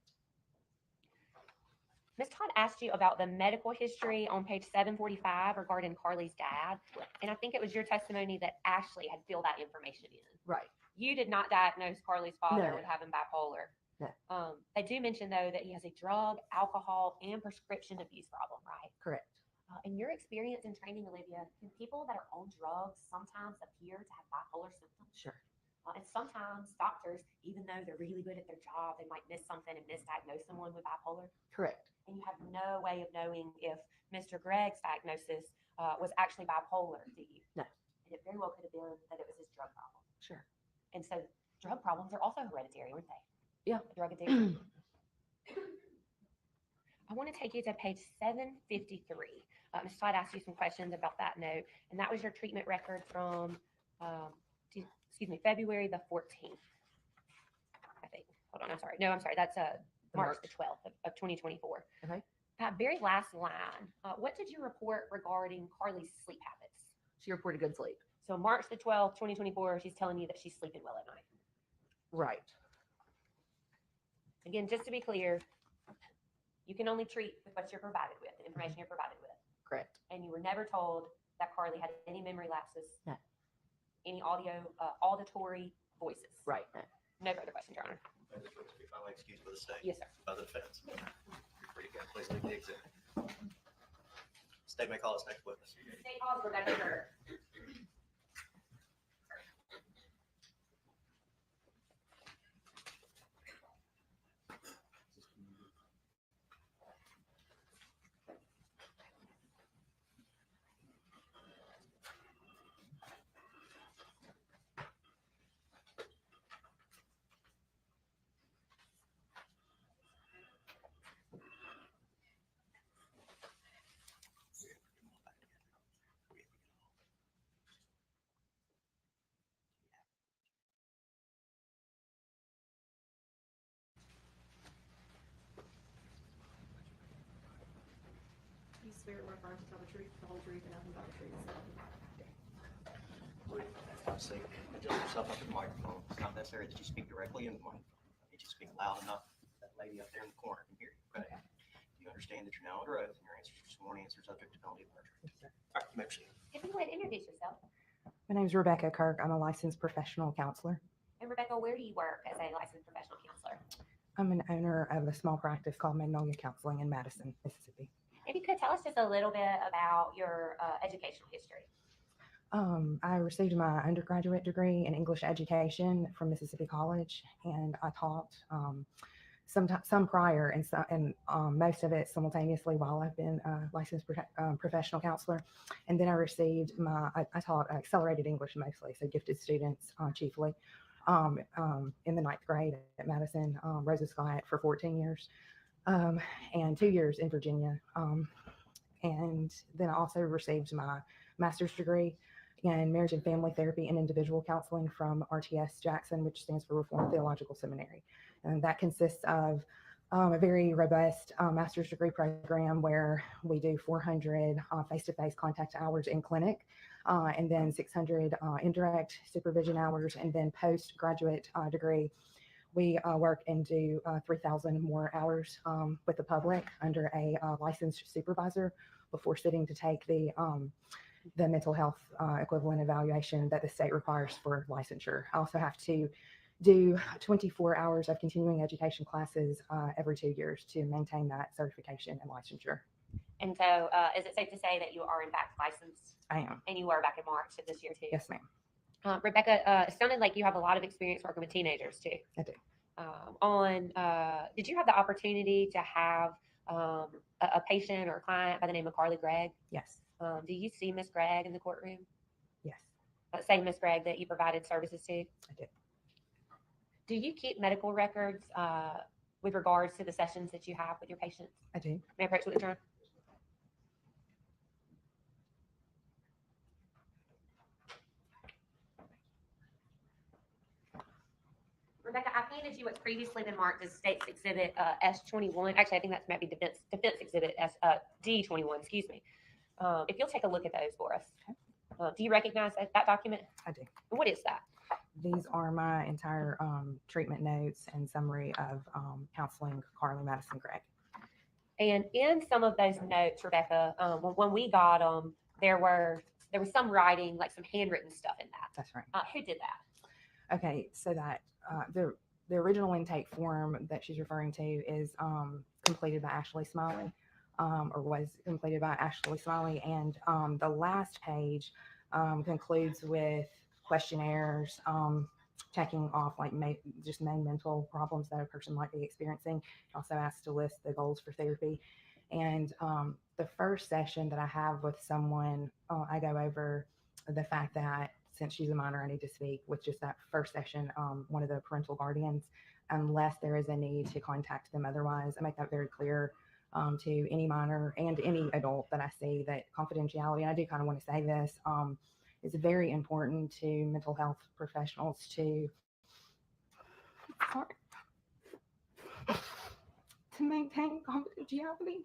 Ms. Todd asked you about the medical history on page 745 regarding Carly's dad. And I think it was your testimony that Ashley had filled that information in. Right. You did not diagnose Carly's father No. with having bipolar. No. They do mention, though, that he has a drug, alcohol, and prescription abuse problem, right? Correct. In your experience in training, Olivia, can people that are on drugs sometimes appear to have bipolar symptoms? Sure. And sometimes doctors, even though they're really good at their job, they might miss something and misdiagnose someone with bipolar. Correct. And you have no way of knowing if Mr. Gregg's diagnosis was actually bipolar, do you? No. And it very well could have been that it was his drug problem. Sure. And so drug problems are also hereditary, aren't they? Yeah. Drug addiction. I want to take you to page 753. Ms. Todd asked you some questions about that note, and that was your treatment record from, February the 14th, I think. Hold on, I'm sorry. No, I'm sorry. That's March the 12th of 2024. Okay. That very last line, what did you report regarding Carly's sleep habits? She reported good sleep. So March the 12th, 2024, she's telling you that she's sleeping well at night. Right. Again, just to be clear, you can only treat with what you're provided with, the information you're provided with. Correct. And you were never told that Carly had any memory lapses, No. any auditory voices. Right. No. No further questions, Your Honor. And this witness be finally excused by the state. Yes, sir. By the defense. You're free to go. Please leave the exhibit. State may call its next witness. State calls Rebecca Kirk. You swear or affirm to tell the truth, the whole truth, and nothing but the truth. Say, adjust yourself up to the microphone. It's not necessary that you speak directly in the microphone. I need you to speak loud enough that lady up there in the corner can hear you. Okay? Do you understand that you're now under oath and your answers are sworn answers subject to penalty of perjury? All right, you may proceed. If you would introduce yourself. My name is Rebecca Kirk. I'm a licensed professional counselor. And Rebecca, where do you work as a licensed professional counselor? I'm an owner of a small practice called Magnolia Counseling in Madison, Mississippi. If you could tell us just a little bit about your educational history. I received my undergraduate degree in English education from Mississippi College, and I taught some prior and most of it simultaneously while I've been a licensed professional counselor. And then I received I taught accelerated English mostly, so gifted students chiefly in the 9th grade at Madison, Rosa Scott for 14 years, and 2 years in Virginia. And then I also received my master's degree in marriage and family therapy and individual counseling from RTS Jackson, which stands for Reformed Theological Seminary. And that consists of a very robust master's degree program where we do 400 face-to-face contact hours in clinic and then 600 indirect supervision hours, and then postgraduate degree. We work and do 3,000 more hours with the public under a licensed supervisor before sitting to take the mental health equivalent evaluation that the state requires for licensure. I also have to do 24 hours of continuing education classes every 2 years to maintain that certification and licensure. And so, is it safe to say that you are in fact licensed? I am. And you were back in March of this year too? Yes, ma'am. Rebecca, it sounded like you have a lot of experience working with teenagers too. I do. Did you have the opportunity to have a patient or a client by the name of Carly Gregg? Yes. Do you see Miss Gregg in the courtroom? Yes. Same Miss Gregg that you provided services to? I do. Do you keep medical records with regards to the sessions that you have with your patients? I do. May I approach with the drum? Rebecca, I handed you what's previously been marked as State's Exhibit S21. Actually, I think that's maybe Defense Exhibit D21, excuse me. If you'll take a look at those for us. Do you recognize that document? I do. And what is that? These are my entire treatment notes and summary of counseling Carly Madison Gregg. And in some of those notes, Rebecca, when we got them, there was some writing, like some handwritten stuff in that. That's right. Who did that? Okay, so that the original intake form that she's referring to is completed by Ashley Smiley, or was completed by Ashley Smiley, and the last page concludes with questionnaires, checking off like just main mental problems that a person might be experiencing. Also asked to list the goals for therapy. And the first session that I have with someone, I go over the fact that since she's a minor, I need to speak with just that first session, one of the parental guardians, unless there is a need to contact them otherwise. I make that very clear to any minor and any adult that I see, that confidentiality, and I do kind of want to say this, is very important to mental health professionals to maintain confidentiality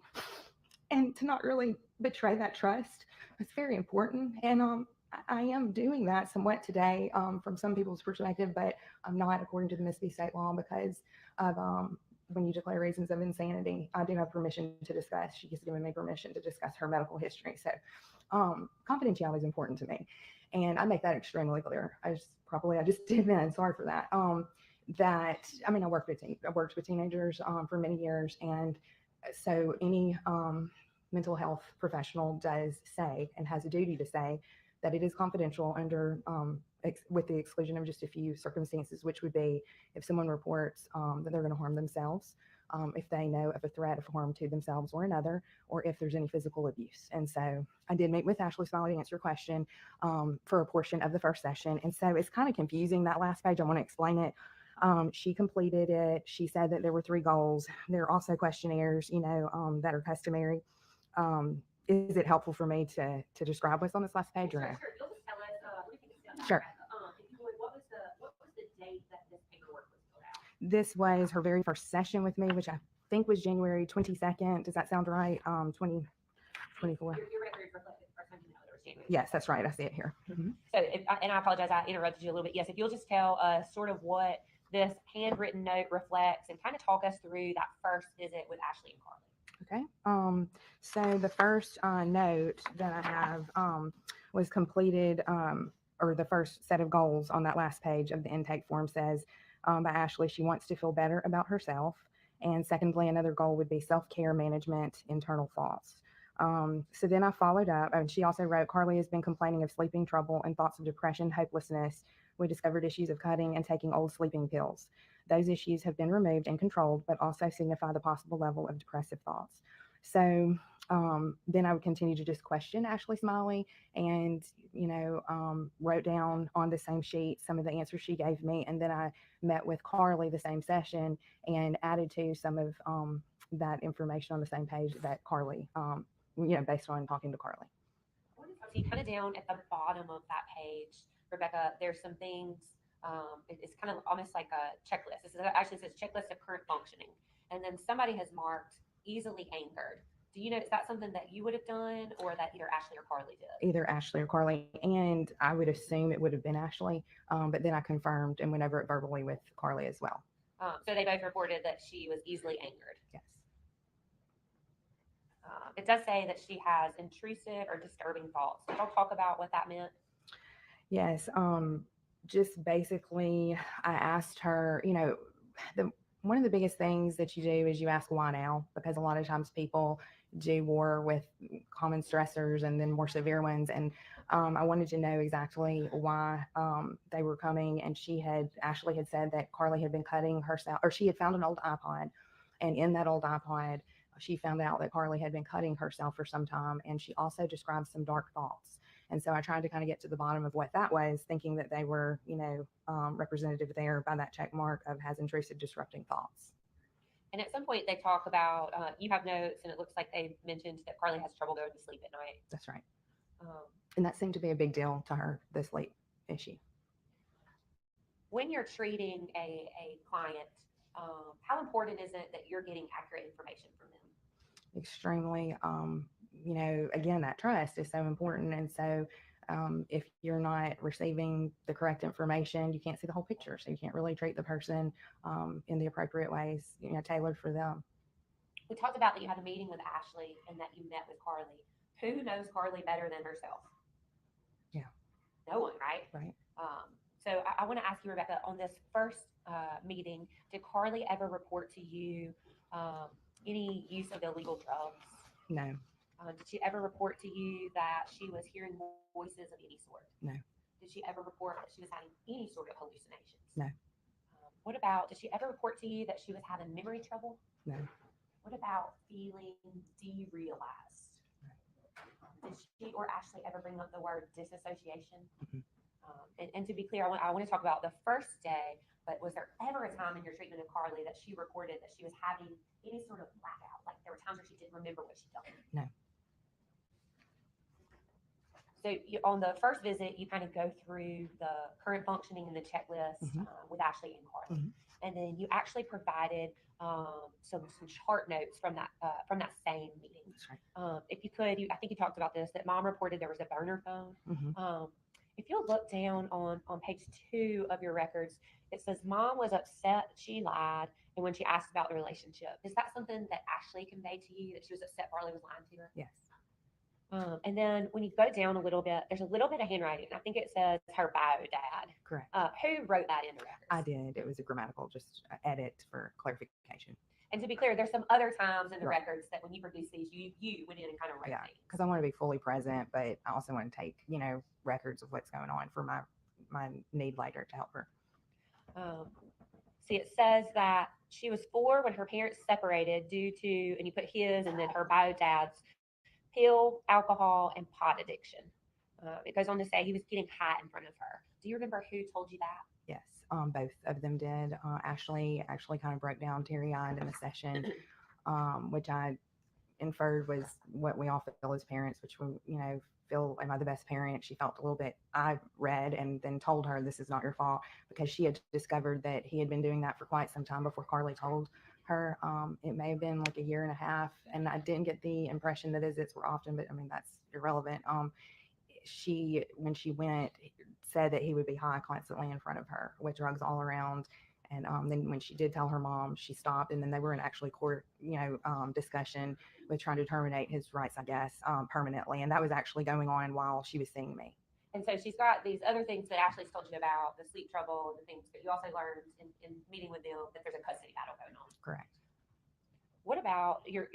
and to not really betray that trust. It's very important. And I am doing that somewhat today from some people's perspective, but I'm not according to the Mississippi state law because of when you declare reasons of insanity, I do have permission to discuss. She has given me permission to discuss her medical history. So confidentiality is important to me. And I make that extremely clear. I just did that. Sorry for that. I worked with teenagers for many years. And so any mental health professional does say and has a duty to say that it is confidential under with the exclusion of just a few circumstances, which would be if someone reports that they're going to harm themselves, if they know of a threat of harm to themselves or another, or if there's any physical abuse. And so I did meet with Ashley Smiley to answer your question for a portion of the first session. And so it's kind of confusing, that last page. I want to explain it. She completed it. She said that there were 3 goals. There are also questionnaires, that are customary. Is it helpful for me to describe what's on this last page? Or no? Sure. You'll just tell us. Sure. If you would, what was the date that this paperwork was filled out? This was her very first session with me, which I think was January 22nd. Does that sound right? 2024. Your records reflect the first time you know there was January. Yes, that's right. I see it here. Mm-hmm. So, and I apologize, I interrupted you a little bit. Yes, if you'll just tell us sort of what this handwritten note reflects and kind of talk us through that first visit with Ashley and Carly. Okay. So the first note that I have was completed, or the first set of goals on that last page of the intake form says by Ashley, she wants to feel better about herself. And secondly, another goal would be self-care, management, internal thoughts. So then I followed up, and she also wrote, Carly has been complaining of sleeping trouble and thoughts of depression, hopelessness. We discovered issues of cutting and taking old sleeping pills. Those issues have been removed and controlled, but also signify the possible level of depressive thoughts. So then I would continue to just question Ashley Smiley and, wrote down on the same sheet some of the answers she gave me. And then I met with Carly the same session and added to some of that information on the same page that Carly, based on talking to Carly. See, kind of down at the bottom of that page, Rebecca, there's some things. It's kind of almost like a checklist. This actually says checklist of current functioning. And then somebody has marked easily angered. Do you know, is that something that you would have done or that either Ashley or Carly did? Either Ashley or Carly, and I would assume it would have been Ashley, but then I confirmed and went over it verbally with Carly as well. So they both reported that she was easily angered. Yes. It does say that she has intrusive or disturbing thoughts. Did y'all talk about what that meant? Yes. Just basically, I asked her, one of the biggest things that you do is you ask why now, because a lot of times people do war with common stressors and then more severe ones. And I wanted to know exactly why they were coming. And Ashley had said that Carly had been cutting herself, or she had found an old iPod. And in that old iPod, she found out that Carly had been cutting herself for some time. And she also described some dark thoughts. And so I tried to kind of get to the bottom of what that was, thinking that they were, representative there by that check mark of has intrusive, disrupting thoughts. And at some point they talk about, you have notes, and it looks like they mentioned that Carly has trouble going to sleep at night. That's right. And that seemed to be a big deal to her, the sleep issue. When you're treating a client, how important is it that you're getting accurate information from them? Extremely. Again, that trust is so important. And so if you're not receiving the correct information, you can't see the whole picture. So you can't really treat the person in the appropriate ways, tailored for them. We talked about that you had a meeting with Ashley and that you met with Carly. Who knows Carly better than herself? Yeah. No one, right? Right. So I want to ask you, Rebecca, on this first meeting, did Carly ever report to you any use of illegal drugs? No. Did she ever report to you that she was hearing voices of any sort? No. Did she ever report that she was having any sort of hallucinations? No. Did she ever report to you that she was having memory trouble? No. What about feeling derealized? Did she or Ashley ever bring up the word disassociation? Mm-hmm. And to be clear, I want to talk about the first day, but was there ever a time in your treatment of Carly that she reported that she was having any sort of blackout? Like there were times where she didn't remember what she'd done? No. So on the first visit, you kind of go through the current functioning and the checklist with Ashley and Carly. Mm-hmm. And then you actually provided some chart notes from that same meeting. That's right. If you could, I think you talked about this, that mom reported there was a burner phone. Mm-hmm. If you'll look down on page 2 of your records, it says mom was upset that she lied and when she asked about the relationship. Is that something that Ashley conveyed to you, that she was upset Carly was lying to her? Yes. And then when you go down a little bit, there's a little bit of handwriting. I think it says her bio dad. Correct. Who wrote that in the records? I did. It was a grammatical just edit for clarification. And to be clear, there's some other times in the records that when you produce these, you went in and kind of wrote things. Because I want to be fully present, but I also want to take, records of what's going on for my need later to help her. See, it says that she was 4 when her parents separated due to, and you put his and then her bio dad's pill, alcohol, and pot addiction. It goes on to say he was getting high in front of her. Do you remember who told you that? Yes, both of them did. Ashley actually kind of broke down teary-eyed in the session, which I inferred was what we all feel as parents, which we, feel, am I the best parent? She felt a little bit, I read and then told her this is not your fault, because she had discovered that he had been doing that for quite some time before Carly told her. It may have been like a year and a half, and I didn't get the impression that visits were often, but I mean, that's irrelevant. She, when she went, said that he would be high constantly in front of her with drugs all around. And then when she did tell her mom, she stopped, and then they were in actually court, discussion with trying to terminate his rights, I guess, permanently. And that was actually going on while she was seeing me. And so she's got these other things that Ashley's told you about, the sleep trouble and the things, but you also learned in meeting with them that there's a custody battle going on. Correct. What about your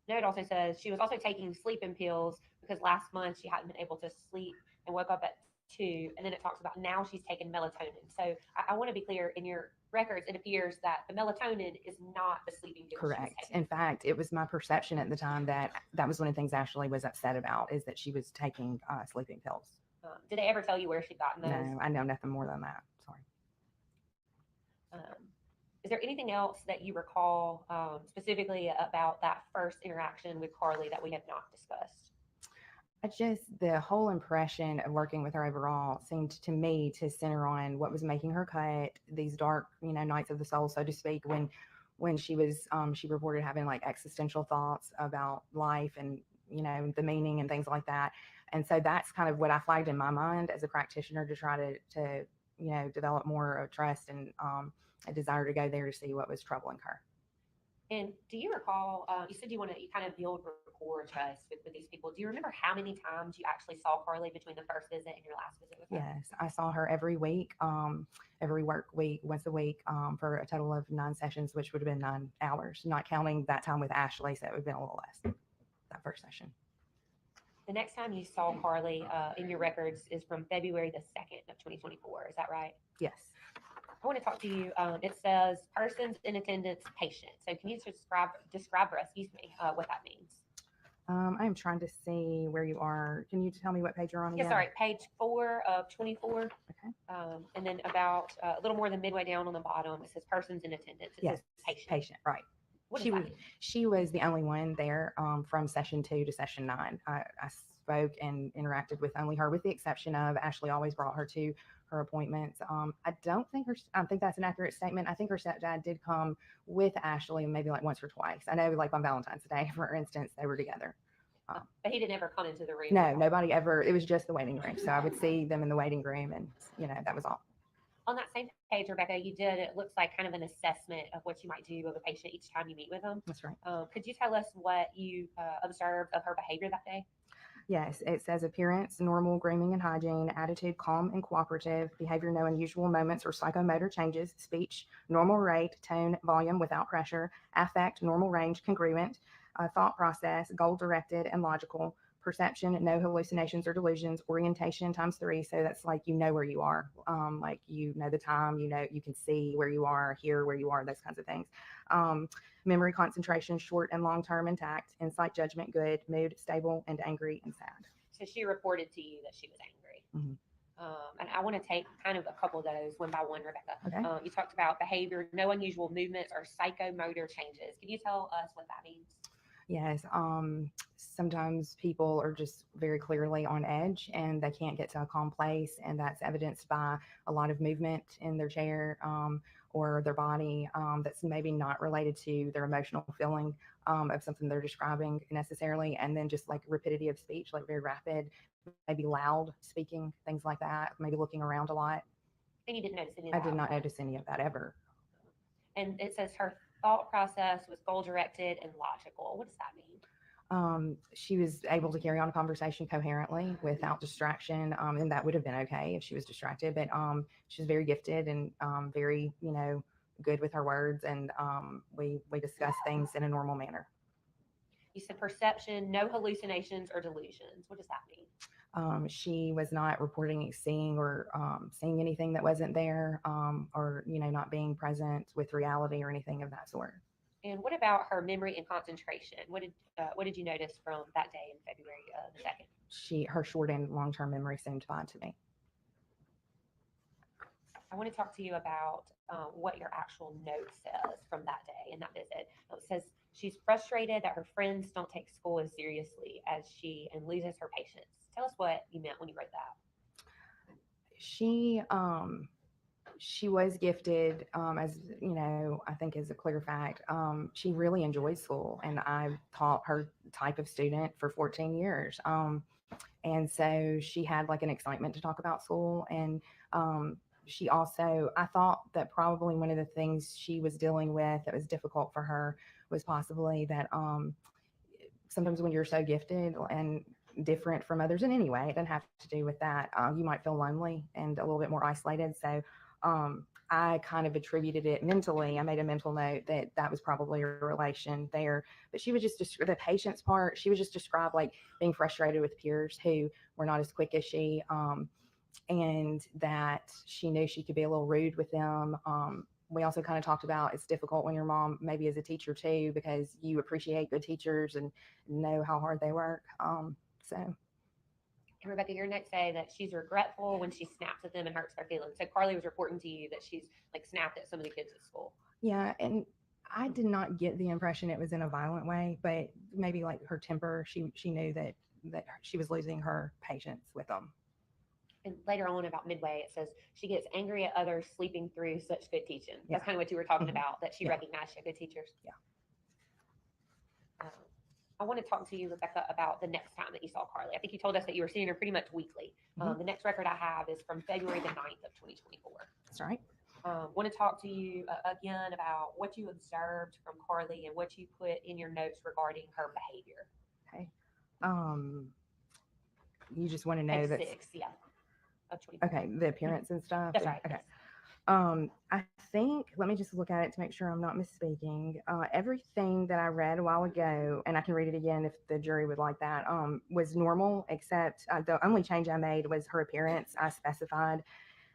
note also says she was also taking sleeping pills because last month she hadn't been able to sleep and woke up at 2. And then it talks about now she's taking melatonin. So I want to be clear, in your records, it appears that the melatonin is not the sleeping pill. Correct. In fact, it was my perception at the time that was one of the things Ashley was upset about, is that she was taking sleeping pills. Did they ever tell you where she'd gotten those? No, I know nothing more than that. Sorry. Is there anything else that you recall specifically about that first interaction with Carly that we have not discussed? The whole impression of working with her overall seemed to me to center on what was making her cut, these dark, nights of the soul, so to speak, when when she reported having like existential thoughts about life and, you know, the meaning and things like that. And so that's kind of what I flagged in my mind as a practitioner to try to you know, develop more trust and a desire to go there to see what was troubling her. And do you recall, you said you kind of build rapport, trust with these people. Do you remember how many times you actually saw Carly between the first visit and your last visit with her? Yes, I saw her every week, every work week, once a week, for a total of 9 sessions, which would have been 9 hours, not counting that time with Ashley. So it would have been a little less that first session. The next time you saw Carly in your records is from February the 2nd of 2024. Is that right? Yes. I want to talk to you. It says persons in attendance, patient. So can you describe for us, what that means? I'm trying to see where you are. Can you tell me what page you're on again? Yeah, sorry, page 4 of 24. Okay. And then about a little more than midway down on the bottom, it says persons in attendance. It Yes, says patient. patient, right. What does that mean? She was the only one there from session 2 to session 9. I spoke and interacted with only her, with the exception of Ashley always brought her to her appointments. I think that's an accurate statement. I think her stepdad did come with Ashley maybe like once or twice. I know like on Valentine's Day, for instance, they were together. But he didn't ever come into the room. No, nobody ever. It was just the waiting room. So I would see them in the waiting room and, you know, that was all. On that same page, Rebecca, you did, it looks like kind of an assessment of what you might do of a patient each time you meet with them. That's right. Could you tell us what you observed of her behavior that day? Yes, it says appearance, normal, grooming and hygiene, attitude, calm and cooperative, behavior, no unusual moments or psychomotor changes, speech, normal rate, tone, volume without pressure, affect, normal range, congruent, thought process, goal directed and logical, perception, no hallucinations or delusions, orientation ×3. So that's like, you know where you are, like, you know the time, you know, you can see where you are, hear where you are, those kinds of things. Memory, concentration, short and long term intact, insight, judgment, good, mood, stable and angry and sad. So she reported to you that she was angry. Mm-hmm. And I want to take kind of a couple of those one by one, Rebecca. Okay. You talked about behavior, no unusual movements or psychomotor changes. Can you tell us what that means? Yes. Sometimes people are just very clearly on edge and they can't get to a calm place. And that's evidenced by a lot of movement in their chair or their body that's maybe not related to their emotional feeling of something they're describing necessarily. And then just like rapidity of speech, like very rapid, maybe loud speaking, things like that, maybe looking around a lot. And you didn't notice any of that? I did not notice any of that ever. And it says her thought process was goal directed and logical. What does that mean? She was able to carry on a conversation coherently without distraction, and that would have been okay if she was distracted. But she's very gifted and very, you know, good with her words, and we discuss things in a normal manner. You said perception, no hallucinations or delusions. What does that mean? She was not reporting seeing or seeing anything that wasn't there, or, you know, not being present with reality or anything of that sort. And what about her memory and concentration? What did you notice from that day in February the 2nd? Her short and long-term memory seemed fine to me. I want to talk to you about what your actual note says from that day and that visit. It says she's frustrated that her friends don't take school as seriously as she and loses her patience. Tell us what you meant when you wrote that. She was gifted, as you know, I think is a clear fact. She really enjoyed school, and I taught her type of student for 14 years. And so she had like an excitement to talk about school. And she also, I thought that probably one of the things she was dealing with that was difficult for her was possibly that sometimes when you're so gifted and different from others in any way, it doesn't have to do with that, you might feel lonely and a little bit more isolated. So I kind of attributed it mentally. I made a mental note that was probably a relation there. But she was just the patience part. She was just described like being frustrated with peers who were not as quick as she, and that she knew she could be a little rude with them. We also kind of talked about it's difficult when your mom maybe is a teacher too, because you appreciate good teachers and know how hard they work. And Rebecca, your notes say that she's regretful when she snaps at them and hurts their feelings. So Carly was reporting to you that she's like snapped at some of the kids at school. Yeah, and I did not get the impression it was in a violent way, but maybe like her temper, she knew that she was losing her patience with them. And later on about midway, it says she gets angry at others sleeping through such good teaching. Yeah. That's kind of what you were talking Mhm. about, that she Yeah. recognized she had good teachers. Yeah. I want to talk to you, Rebecca, about the next time that you saw Carly. I think you told us that you were seeing her pretty much weekly. Mhm. The next record I have is from February the 9th of 2024. That's right. Want to talk to you again about what you observed from Carly and what you put in your notes regarding her behavior. Okay. You just want to know Page that. 6, yeah. Of 24. Okay, the appearance and stuff. That's right. Okay. Yes. I think, let me just look at it to make sure I'm not misspeaking. Everything that I read a while ago, and I can read it again if the jury would like that, was normal, except the only change I made was her appearance. I specified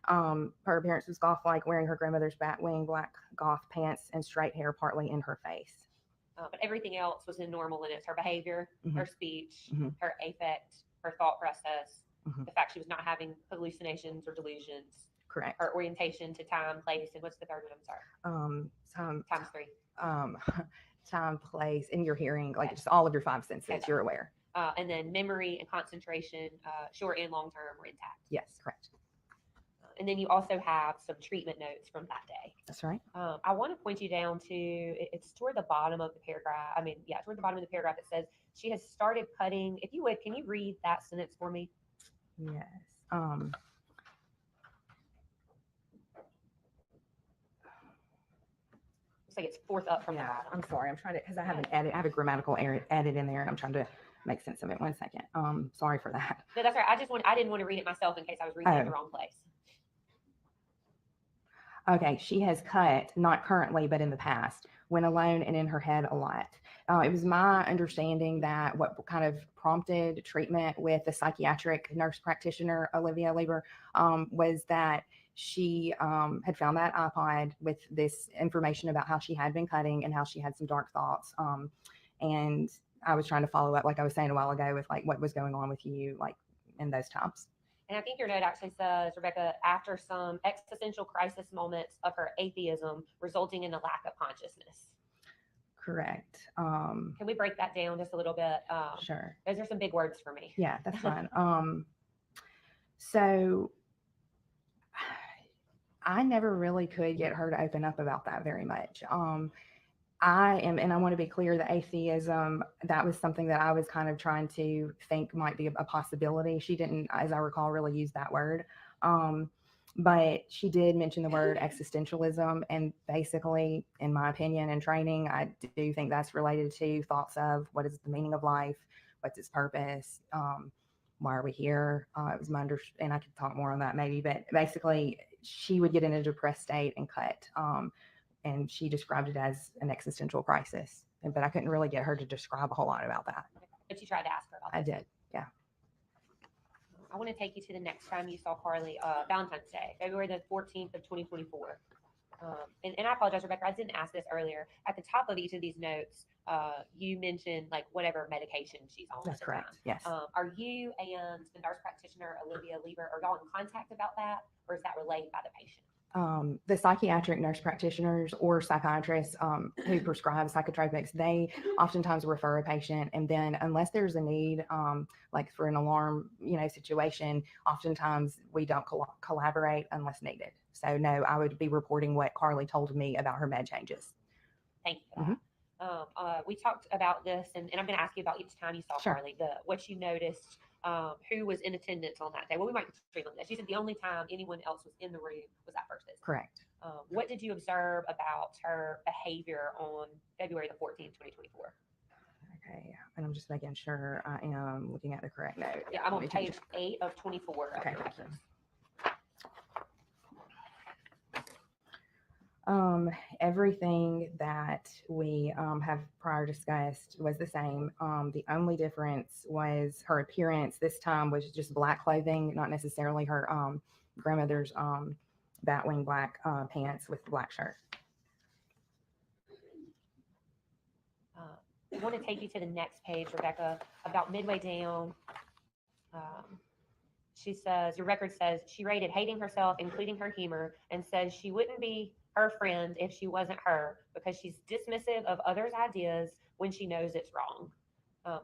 her appearance was goth-like, wearing her grandmother's batwing black goth pants and straight hair partly in her face. But everything else was in normal, and it's her behavior, Mhm. her speech, Mhm. her affect, her thought process, Mhm. the fact she was not having hallucinations or delusions, Correct. her orientation to time, place, and what's the third one? I'm sorry. Times 3. Time, place, in your hearing, like Okay. just all of your 5 senses, Okay. you're aware. And then memory and concentration, short and long term, were intact. Yes, correct. And then you also have some treatment notes from that day. That's right. I want to point you down to, it's toward the bottom of the paragraph. Toward the bottom of the paragraph, it says she has started cutting. If you would, can you read that sentence for me? Yes. Looks like it's fourth up from the Yeah, bottom. I'm sorry. I'm trying to, because I have an edit. I have a grammatical error edit in there, and I'm trying to make sense of it. 1 second. Sorry for that. No, that's right. I didn't want to read it myself in case I was reading it in the wrong place. Okay, she has cut, not currently, but in the past, when alone and in her head a lot. It was my understanding that what kind of prompted treatment with the psychiatric nurse practitioner, Olivia Liber, was that she had found that iPod with this information about how she had been cutting and how she had some dark thoughts. And I was trying to follow up, like I was saying a while ago, with like what was going on with you, like in those times. And I think your note actually says, Rebecca, after some existential crisis moments of her atheism resulting in a lack of consciousness. Correct. Can we break that down just a little bit? Sure. Those are some big words for me. Yeah, that's fine. So I never really could get her to open up about that very much. And I want to be clear that atheism, that was something that I was kind of trying to think might be a possibility. She didn't, as I recall, really use that word. But she did mention the word existentialism. And basically, in my opinion and training, I do think that's related to thoughts of what is the meaning of life? What's its purpose? Why are we here? It was my and I could talk more on that maybe, but basically she would get in a depressed state and cut. And she described it as an existential crisis. But I couldn't really get her to describe a whole lot about that. But you tried to ask her about that. I did, yeah. I want to take you to the next time you saw Carly, Valentine's Day, February the 14th of 2024. And I apologize, Rebecca, I didn't ask this earlier. At the top of each of these notes, you mentioned like whatever medication she's on. That's correct, yes. Are you and the nurse practitioner, Olivia Liber, are y'all in contact about that? Or is that relayed by the patient? The psychiatric nurse practitioners or psychiatrists who prescribe psychotropics, they oftentimes refer a patient, and then unless there's a need, like for an alarm, situation, oftentimes we don't collaborate unless needed. So no, I would be reporting what Carly told me about her med changes. Thank you for that. We talked about this, and I'm going to ask you about each time you saw Carly, what you noticed, who was in attendance on that day. Well, we might stream on this. You said the only time anyone else was in the room was that first visit. Correct. What did you observe about her behavior on February the 14th, 2024? Okay, and I'm just making sure I am looking at the correct note. Yeah, I'm on page 8 of 24. Okay. Everything that we have prior discussed was the same. The only difference was her appearance. This time was just black clothing, not necessarily her grandmother's batwing black pants with the black shirt. I want to take you to the next page, Rebecca, about midway down. She says, your record says she rated hating herself, including her humor, and says she wouldn't be her friend if she wasn't her because she's dismissive of others' ideas when she knows it's wrong.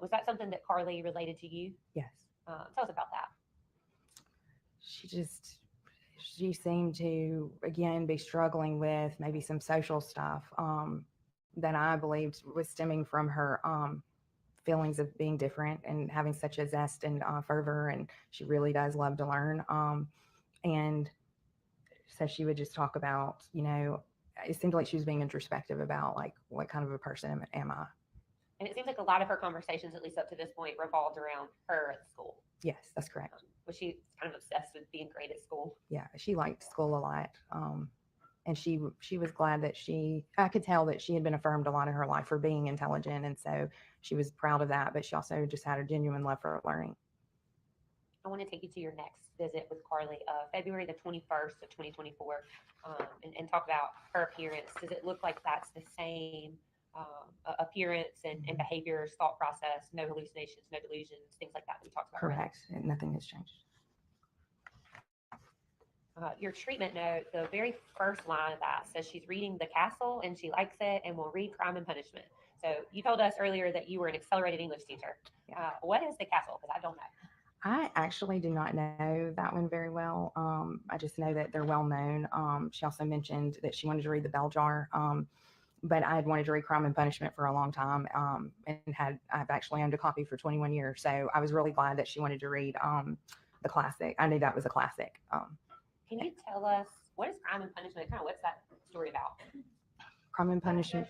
Was that something that Carly related to you? Yes. Tell us about that. she seemed to again be struggling with maybe some social stuff that I believed was stemming from her feelings of being different and having such a zest and fervor, and she really does love to learn. And so she would just talk about, it seemed like she was being introspective about like what kind of a person am I. And it seems like a lot of her conversations, at least up to this point, revolved around her at school. Yes, that's correct. Was she kind of obsessed with being great at school? Yeah, she liked school a lot. And she was glad that I could tell that she had been affirmed a lot in her life for being intelligent. And so she was proud of that, but she also just had a genuine love for learning. I want to take you to your next visit with Carly, February the 21st of 2024, and talk about her appearance. Does it look like that's the same appearance and behaviors, thought process, no hallucinations, no delusions, things like that we talked about? Correct. Right? Nothing has changed. Your treatment note, the very first line of that says she's reading The Castle and she likes it and will read Crime and Punishment. So you told us earlier that you were an accelerated English teacher. Yeah. What is The Castle? Because I don't know. I actually do not know that one very well. I just know that they're well known. She also mentioned that she wanted to read The Bell Jar. But I had wanted to read Crime and Punishment for a long time, and I've actually owned a copy for 21 years. So I was really glad that she wanted to read the classic. I knew that was a classic. Can you tell us, what is Crime and Punishment? Kind of what's that story about? Crime and Punishment.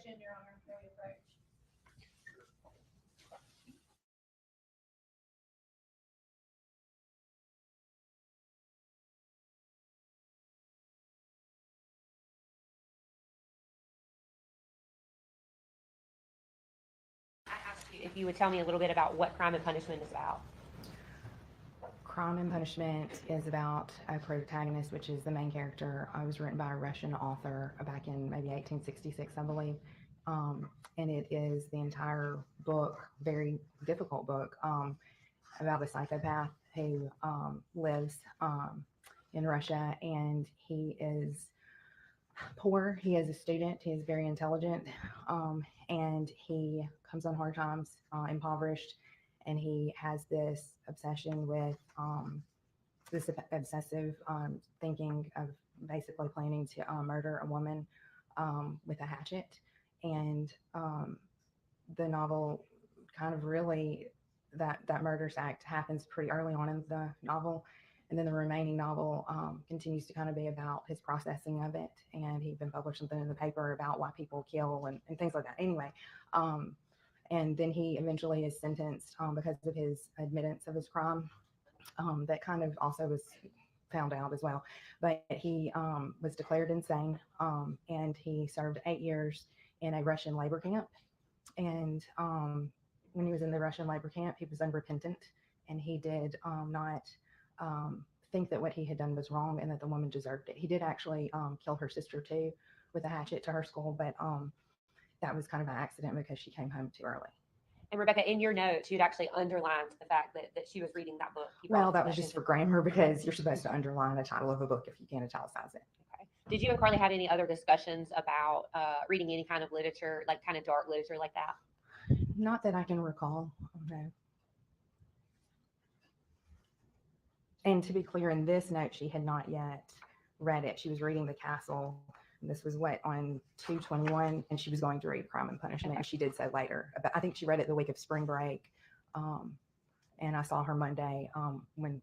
If you would tell me a little bit about what Crime and Punishment is about. Crime and Punishment is about a protagonist, which is the main character. It was written by a Russian author back in maybe 1866, I believe. And it is the entire book, very difficult book, about a psychopath who lives in Russia, and he is poor. He is a student. He is very intelligent, and he comes on hard times, impoverished, and he has this obsession with this obsessive thinking of basically planning to murder a woman with a hatchet. And the novel kind of really, that murderous act happens pretty early on in the novel. And then the remaining novel continues to kind of be about his processing of it. And he even published something in the paper about why people kill and things like that. Anyway, and then he eventually is sentenced because of his admittance of his crime. That kind of also was found out as well. But he was declared insane, and he served 8 years in a Russian labor camp. And when he was in the Russian labor camp, he was unrepentant, and he did not think that what he had done was wrong and that the woman deserved it. He did actually kill her sister too with a hatchet to her skull, but that was kind of an accident because she came home too early. And Rebecca, in your notes, you'd actually underlined the fact that she was reading that book. Well, that was just for grammar, because you're supposed to underline the title of a book if you can't italicize it. Okay. Did you and Carly have any other discussions about reading any kind of literature, like kind of dark literature like that? Not that I can recall, no. And to be clear, in this note, she had not yet read it. She was reading The Castle. And this was on 2/21, and she was going to read Crime and Punishment, and she did so later. But I think she read it the week of spring break, and I saw her Monday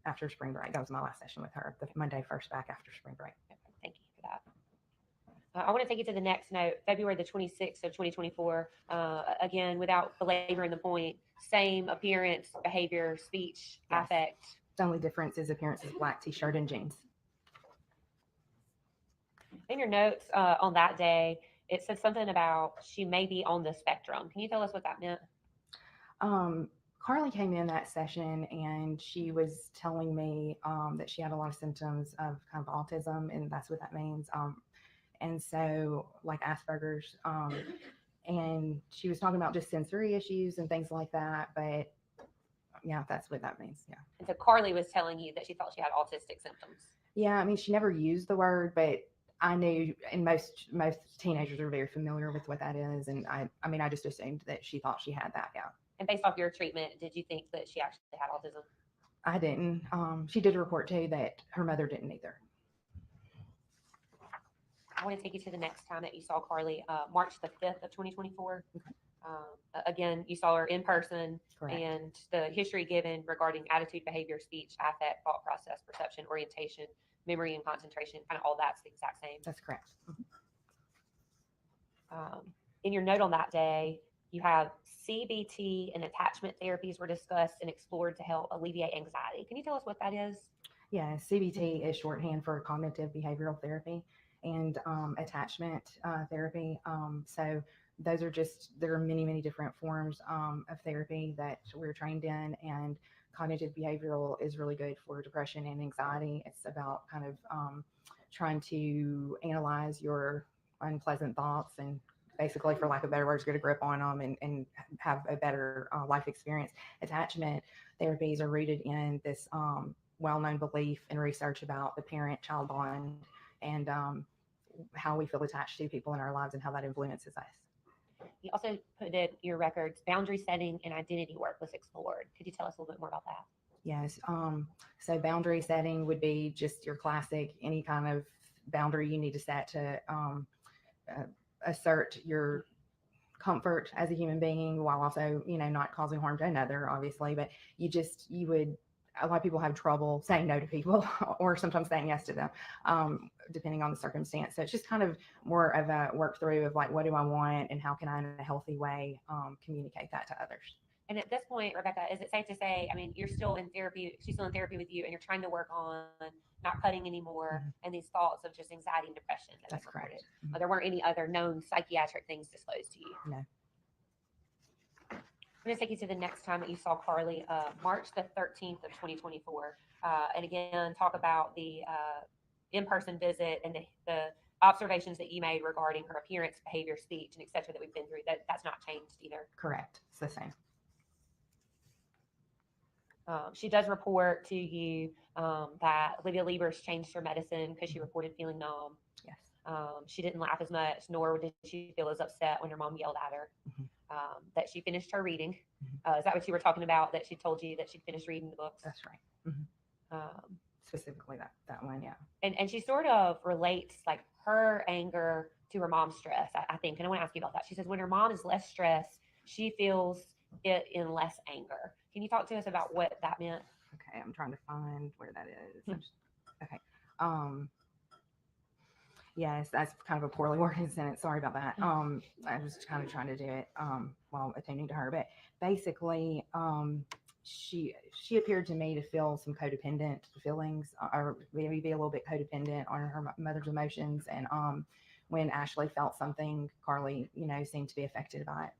after spring break. That was my last session with her, the Monday first back after spring break. Thank you for that. I want to take you to the next note, February the 26th of 2024. Again, without belaboring the point, same appearance, behavior, speech, Yes. affect. The only difference is appearance is black t-shirt and jeans. In your notes on that day, it said something about she may be on the spectrum. Can you tell us what that meant? Carly came in that session, and she was telling me that she had a lot of symptoms of kind of autism, and that's what that means. And so like Asperger's, and she was talking about just sensory issues and things like that. But yeah, that's what that means. Yeah. And so Carly was telling you that she thought she had autistic symptoms. Yeah, I mean, she never used the word, but I knew, and most teenagers are very familiar with what that is. And I just assumed that she thought she had that. Yeah. And based off your treatment, did you think that she actually had autism? I didn't. She did report too that her mother didn't either. I want to take you to the next time that you saw Carly, March the 5th of 2024. Again, you saw her in person. Correct. And the history given regarding attitude, behavior, speech, affect, thought process, perception, orientation, memory, and concentration, kind of all that's the exact same. That's correct. In your note on that day, you have CBT and attachment therapies were discussed and explored to help alleviate anxiety. Can you tell us what that is? Yeah, CBT is shorthand for cognitive behavioral therapy, and attachment therapy. So those are just, there are many, many different forms of therapy that we're trained in, and cognitive behavioral is really good for depression and anxiety. It's about kind of trying to analyze your unpleasant thoughts and basically, for lack of better words, get a grip on them and have a better life experience. Attachment therapies are rooted in this well-known belief and research about the parent-child bond and how we feel attached to people in our lives and how that influences us. You also put in your records, boundary setting and identity work was explored. Could you tell us a little bit more about that? Yes. So boundary setting would be just your classic, any kind of boundary you need to set to assert your comfort as a human being while also, not causing harm to another, obviously. But a lot of people have trouble saying no to people or sometimes saying yes to them, depending on the circumstance. So it's just kind of more of a work through of like, what do I want and how can I, in a healthy way, communicate that to others. And at this point, Rebecca, is it safe to say, I mean, you're still in therapy, she's still in therapy with you, and you're trying to work on not cutting anymore and these thoughts of just anxiety and depression? That's correct. There weren't any other known psychiatric things disclosed to you? No. I'm going to take you to the next time that you saw Carly, March the 13th of 2024. And again, talk about the in-person visit and the observations that you made regarding her appearance, behavior, speech, and et cetera that we've been through. That's not changed either. Correct. It's the same. She does report to you that Olivia Lieber's changed her medicine because she reported feeling numb. Yes. She didn't laugh as much, nor did she feel as upset when her mom yelled at her. That she finished her reading. Is that what you were talking about? That she told you that she'd finished reading the books? That's right. Specifically that one, yeah. And she sort of relates like her anger to her mom's stress, I think. And I want to ask you about that. She says when her mom is less stressed, she feels it in less anger. Can you talk to us about what that meant? Okay, I'm trying to find where that is. Okay. Yes, that's kind of a poorly worded sentence. Sorry about that. I was kind of trying to do it while attending to her. But basically, she appeared to me to feel some codependent feelings, or maybe be a little bit codependent on her mother's emotions. And when Ashley felt something, Carly, seemed to be affected by it.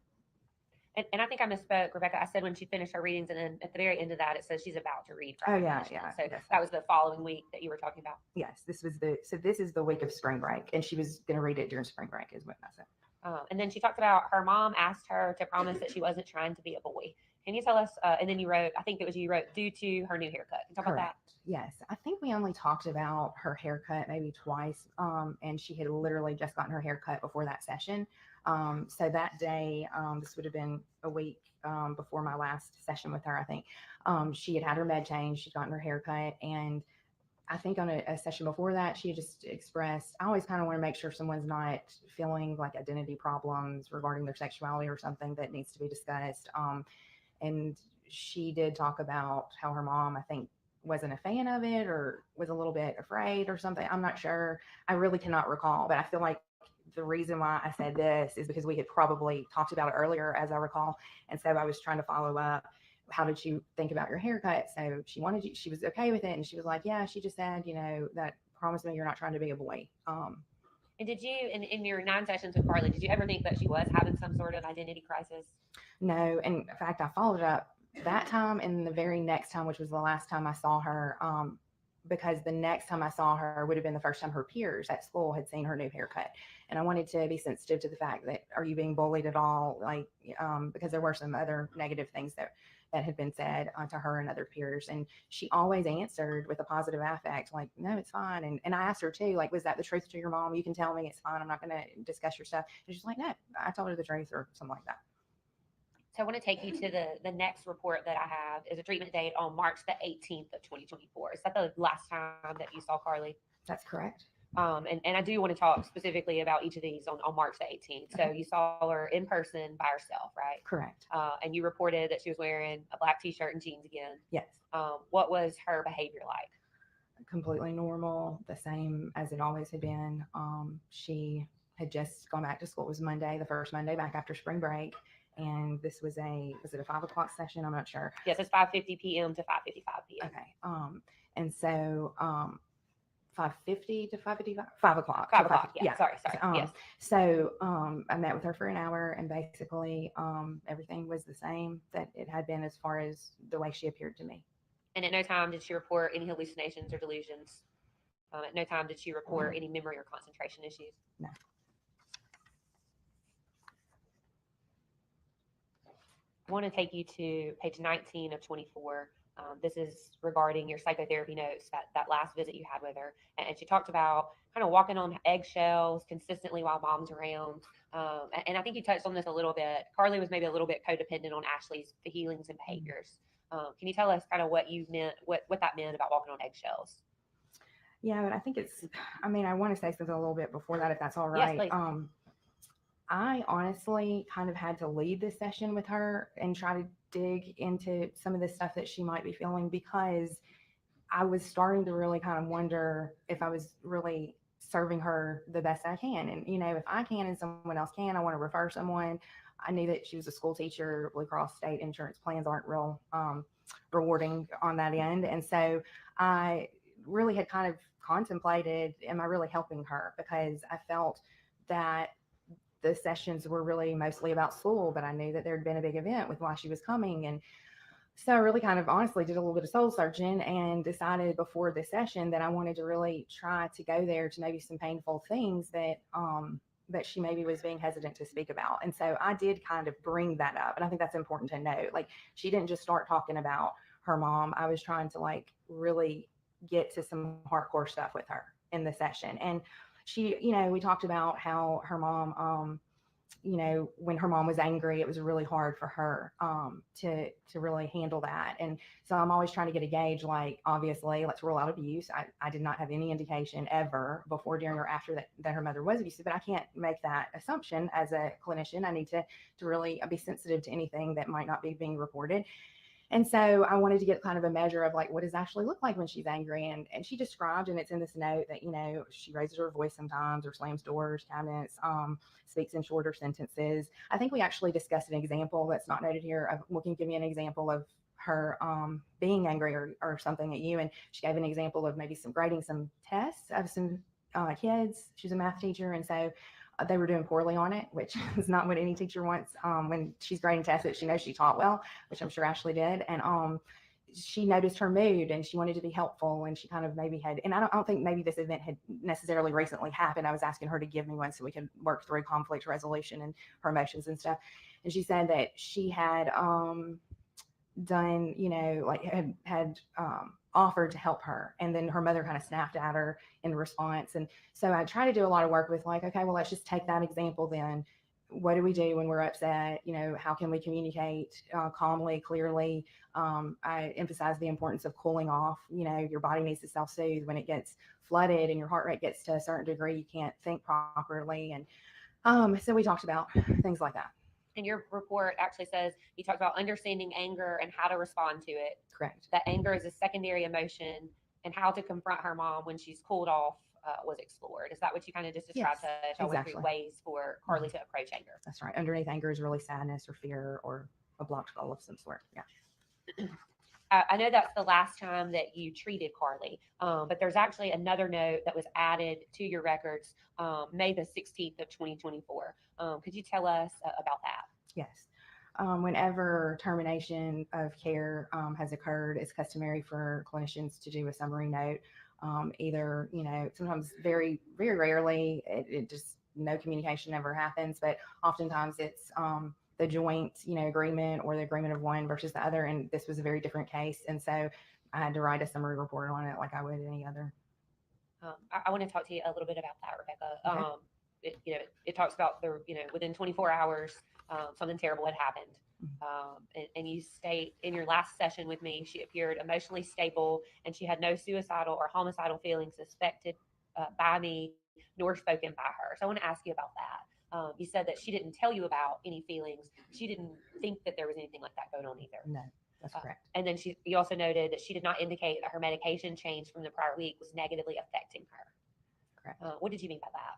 And I think I misspoke, Rebecca. I said when she finished her readings, and then at the very end of that, it says she's about to read. Oh, yeah. So that was the following week that you were talking about. Yes, this is the week of spring break, and she was going to read it during spring break, is what I said. And then she talked about her mom asked her to promise that she wasn't trying to be a boy. Can you tell us? And then you wrote, I think it was you wrote, due to her new haircut. Can you talk about that? Yes, I think we only talked about her haircut maybe twice, and she had literally just gotten her haircut before that session. So that day, this would have been a week before my last session with her, I think. She had her med change, she'd gotten her haircut, and I think on a session before that, she had just expressed, I always kind of want to make sure someone's not feeling like identity problems regarding their sexuality or something that needs to be discussed. And she did talk about how her mom, I think, wasn't a fan of it or was a little bit afraid or something. I'm not sure. I really cannot recall, but I feel like the reason why I said this is because we had probably talked about it earlier, as I recall. And so I was trying to follow up. How did you think about your haircut? So she was okay with it. And she was like, yeah, she just said, that promise me you're not trying to be a boy. And did you, in your 9 sessions with Carly, did you ever think that she was having some sort of identity crisis? No. In fact, I followed up that time and the very next time, which was the last time I saw her, because the next time I saw her would have been the first time her peers at school had seen her new haircut. And I wanted to be sensitive to the fact that, are you being bullied at all? Like, because there were some other negative things that had been said to her and other peers. And she always answered with a positive affect, like, no, it's fine. And I asked her too, like, was that the truth to your mom? You can tell me, it's fine. I'm not going to discuss your stuff. And she's like, no, I told her the truth or something like that. So I want to take you to the next report that I have is a treatment date on March the 18th of 2024. Is that the last time that you saw Carly? That's correct. And I do want to talk specifically about each of these on March the 18th. So you saw her in person by herself, right? Correct. And you reported that she was wearing a black t-shirt and jeans again. Yes. What was her behavior like? Completely normal, the same as it always had been. She had just gone back to school. It was Monday, the first Monday back after spring break. And this was it a 5 o'clock session? I'm not sure. Yes, it's 5:50 p.m. to 5:55 p.m. Okay. And so 5:50 to 5:55, 5 o'clock. 5 o'clock. Yeah. Yeah. Sorry. Yes. So I met with her for an hour, and basically everything was the same that it had been as far as the way she appeared to me. And at no time did she report any hallucinations or delusions? At no time did she report any memory or concentration issues? No. I want to take you to page 19 of 24. This is regarding your psychotherapy notes, that last visit you had with her. And she talked about kind of walking on eggshells consistently while mom's around. And I think you touched on this a little bit. Carly was maybe a little bit codependent on Ashley's feelings and behaviors. Can you tell us kind of what you meant, what that meant about walking on eggshells? Yeah, but I think I want to say something a little bit before that, if that's all right. Yes, please. I honestly kind of had to lead this session with her and try to dig into some of the stuff that she might be feeling, because I was starting to really kind of wonder if I was really serving her the best I can. And, if I can and someone else can, I want to refer someone. I knew that she was a school teacher. Blue Cross state insurance plans aren't real rewarding on that end. And so I really had kind of contemplated, am I really helping her? Because I felt that the sessions were really mostly about school, but I knew that there had been a big event with why she was coming. And so I really kind of honestly did a little bit of soul searching and decided before the session that I wanted to really try to go there to maybe some painful things that she maybe was being hesitant to speak about. And so I did kind of bring that up. And I think that's important to note. Like, she didn't just start talking about her mom. I was trying to really get to some hardcore stuff with her in the session. And she, we talked about how her mom, when her mom was angry, it was really hard for her to really handle that. And so I'm always trying to get a gauge, obviously, let's rule out abuse. I did not have any indication ever before, during, or after that her mother was abusive, but I can't make that assumption as a clinician. I need to really be sensitive to anything that might not be being reported. And so I wanted to get kind of a measure of what does Ashley look like when she's angry. And she described, and it's in this note, that, she raises her voice sometimes, or slams doors, cabinets, speaks in shorter sentences. I think we actually discussed an example that's not noted here. Well, can you give me an example of her being angry or something at you? And she gave an example of maybe grading some tests of some kids. She's a math teacher. And so they were doing poorly on it, which is not what any teacher wants when she's grading tests that she knows she taught well, which I'm sure Ashley did. And she noticed her mood, and she wanted to be helpful, and she kind of maybe had, and I don't think maybe this event had necessarily recently happened. I was asking her to give me one so we could work through conflict resolution and her emotions and stuff. And she said that she had done, had offered to help her, and then her mother kind of snapped at her in response. And so I try to do a lot of work with okay, well, let's just take that example then. What do we do when we're upset? How can we communicate calmly, clearly? I emphasize the importance of cooling off. Your body needs to self-soothe. When it gets flooded and your heart rate gets to a certain degree, you can't think properly. And so we talked about things like that. And your report actually says you talked about understanding anger and how to respond to it. Correct. That anger is a secondary emotion, and how to confront her mom when she's cooled off was explored. Is that what you kind of just described? Yes, to exactly. Ways for Carly to approach anger. That's right. Underneath anger is really sadness or fear or a blocked goal of some sort. Yeah. I know that's the last time that you treated Carly, but there's actually another note that was added to your records May the 16th of 2024. Could you tell us about that? Yes. Whenever termination of care has occurred, it's customary for clinicians to do a summary note. Either, sometimes very, very rarely, it just, no communication ever happens, but oftentimes it's the joint, agreement, or the agreement of one versus the other. And this was a very different case. And so I had to write a summary report on it like I would any other. I want to talk to you a little bit about that, Rebecca. Okay. It talks about within 24 hours, something terrible had happened. And you state in your last session with me, she appeared emotionally stable and she had no suicidal or homicidal feelings suspected by me nor spoken by her. So I want to ask you about that. You said that she didn't tell you about any feelings. She didn't think that there was anything like that going on either. No, that's correct. And then you also noted that she did not indicate that her medication change from the prior week was negatively affecting her. Correct. What did you mean by that?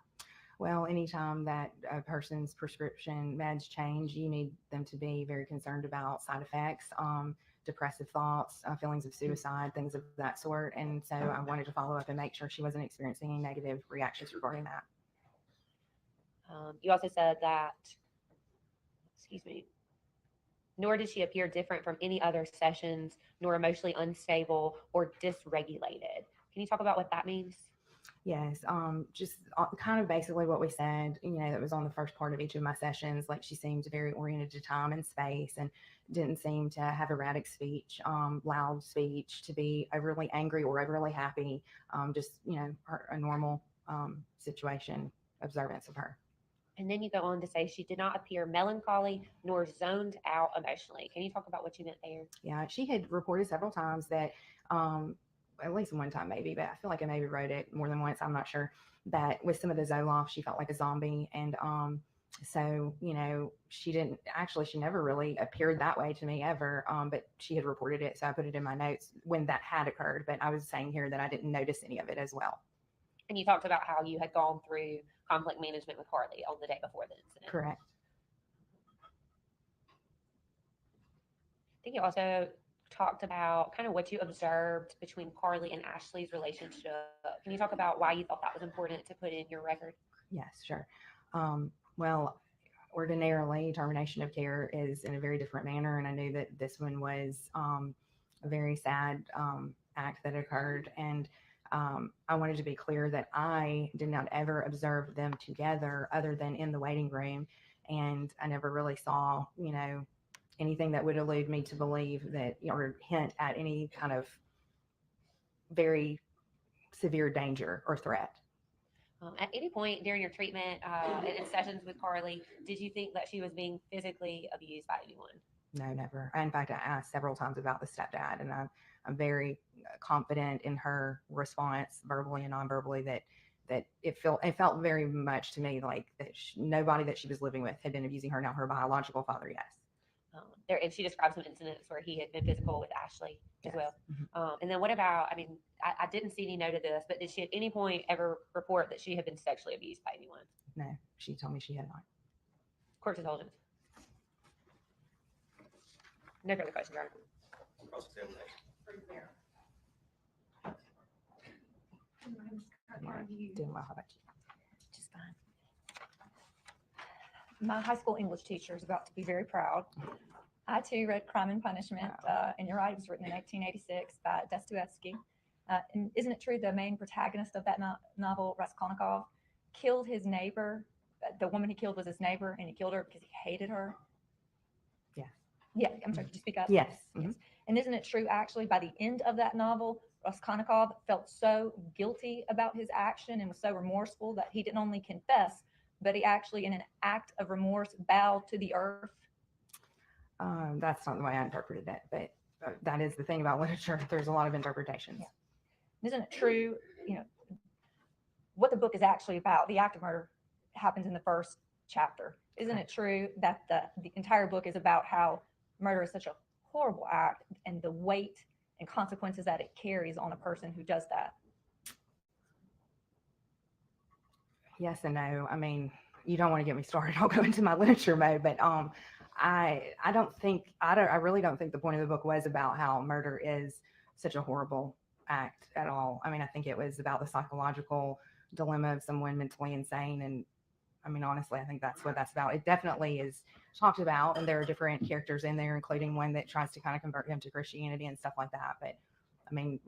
Well, anytime that a person's prescription meds change, you need them to be very concerned about side effects, depressive thoughts, feelings of suicide, things of that sort. And so I wanted to follow up and make sure she wasn't experiencing any negative reactions regarding that. You also said that, excuse me, nor did she appear different from any other sessions, nor emotionally unstable or dysregulated. Can you talk about what that means? Yes, just kind of basically what we said, that was on the first part of each of my sessions. Like she seemed very oriented to time and space and didn't seem to have erratic speech, loud speech, to be overly angry or overly happy. Just, a normal situation observance of her. And then you go on to say she did not appear melancholy nor zoned out emotionally. Can you talk about what you meant there? Yeah, she had reported several times that, at least one time maybe, but I feel like I maybe wrote it more than once, I'm not sure, that with some of the Zoloft, she felt like a zombie. And so, she never really appeared that way to me ever, but she had reported it. So I put it in my notes when that had occurred. But I was saying here that I didn't notice any of it as well. And you talked about how you had gone through conflict management with Carly on the day before the incident. Correct. I think you also talked about kind of what you observed between Carly and Ashley's relationship. Can you talk about why you thought that was important to put in your record? Yes, sure. Well, ordinarily, termination of care is in a very different manner, and I knew that this one was a very sad act that occurred, and I wanted to be clear that I did not ever observe them together other than in the waiting room, and I never really saw, anything that would allude me to believe that, or hint at any kind of very severe danger or threat. At any point during your treatment and sessions with Carly, did you think that she was being physically abused by anyone? No, never. In fact, I asked several times about the stepdad, and I'm very confident in her response, verbally and non-verbally, that it felt very much to me like that nobody that she was living with had been abusing her. Now, her biological father, yes. And she described some incidents where he had been physical with Ashley as well. Mm-hmm. And then what about, I didn't see any note of this, but did she at any point ever report that she had been sexually abused by anyone? No, she told me she had not. Court's indulgence. No further questions, Your Honor. Doing well. How about you? Just fine. My high school English teacher is about to be very proud. I too read Crime and Punishment, and you're right, it was written in 1886 by Dostoevsky. And isn't it true the main protagonist of that novel, Raskolnikov, killed his neighbor? The woman he killed was his neighbor, and he killed her because he hated her. Yeah. Yeah, I'm sorry, could you speak up? Yes. Yes. Mm-hmm. And isn't it true, actually, by the end of that novel, Raskolnikov felt so guilty about his action and was so remorseful that he didn't only confess, but he actually, in an act of remorse, bowed to the earth? That's not the way I interpreted it, but that is the thing about literature. There's a lot of interpretations. Yeah. Isn't it true, what the book is actually about? The act of murder happens in the first chapter. Isn't it true that the entire book is about how murder is such a horrible act and the weight and consequences that it carries on a person who does that? Yes and no. You don't want to get me started. I'll go into my literature mode, but I really don't think the point of the book was about how murder is such a horrible act at all. I think it was about the psychological dilemma of someone mentally insane. And honestly, I think that's what that's about. It definitely is talked about, and there are different characters in there, including one that tries to kind of convert him to Christianity and stuff like that. But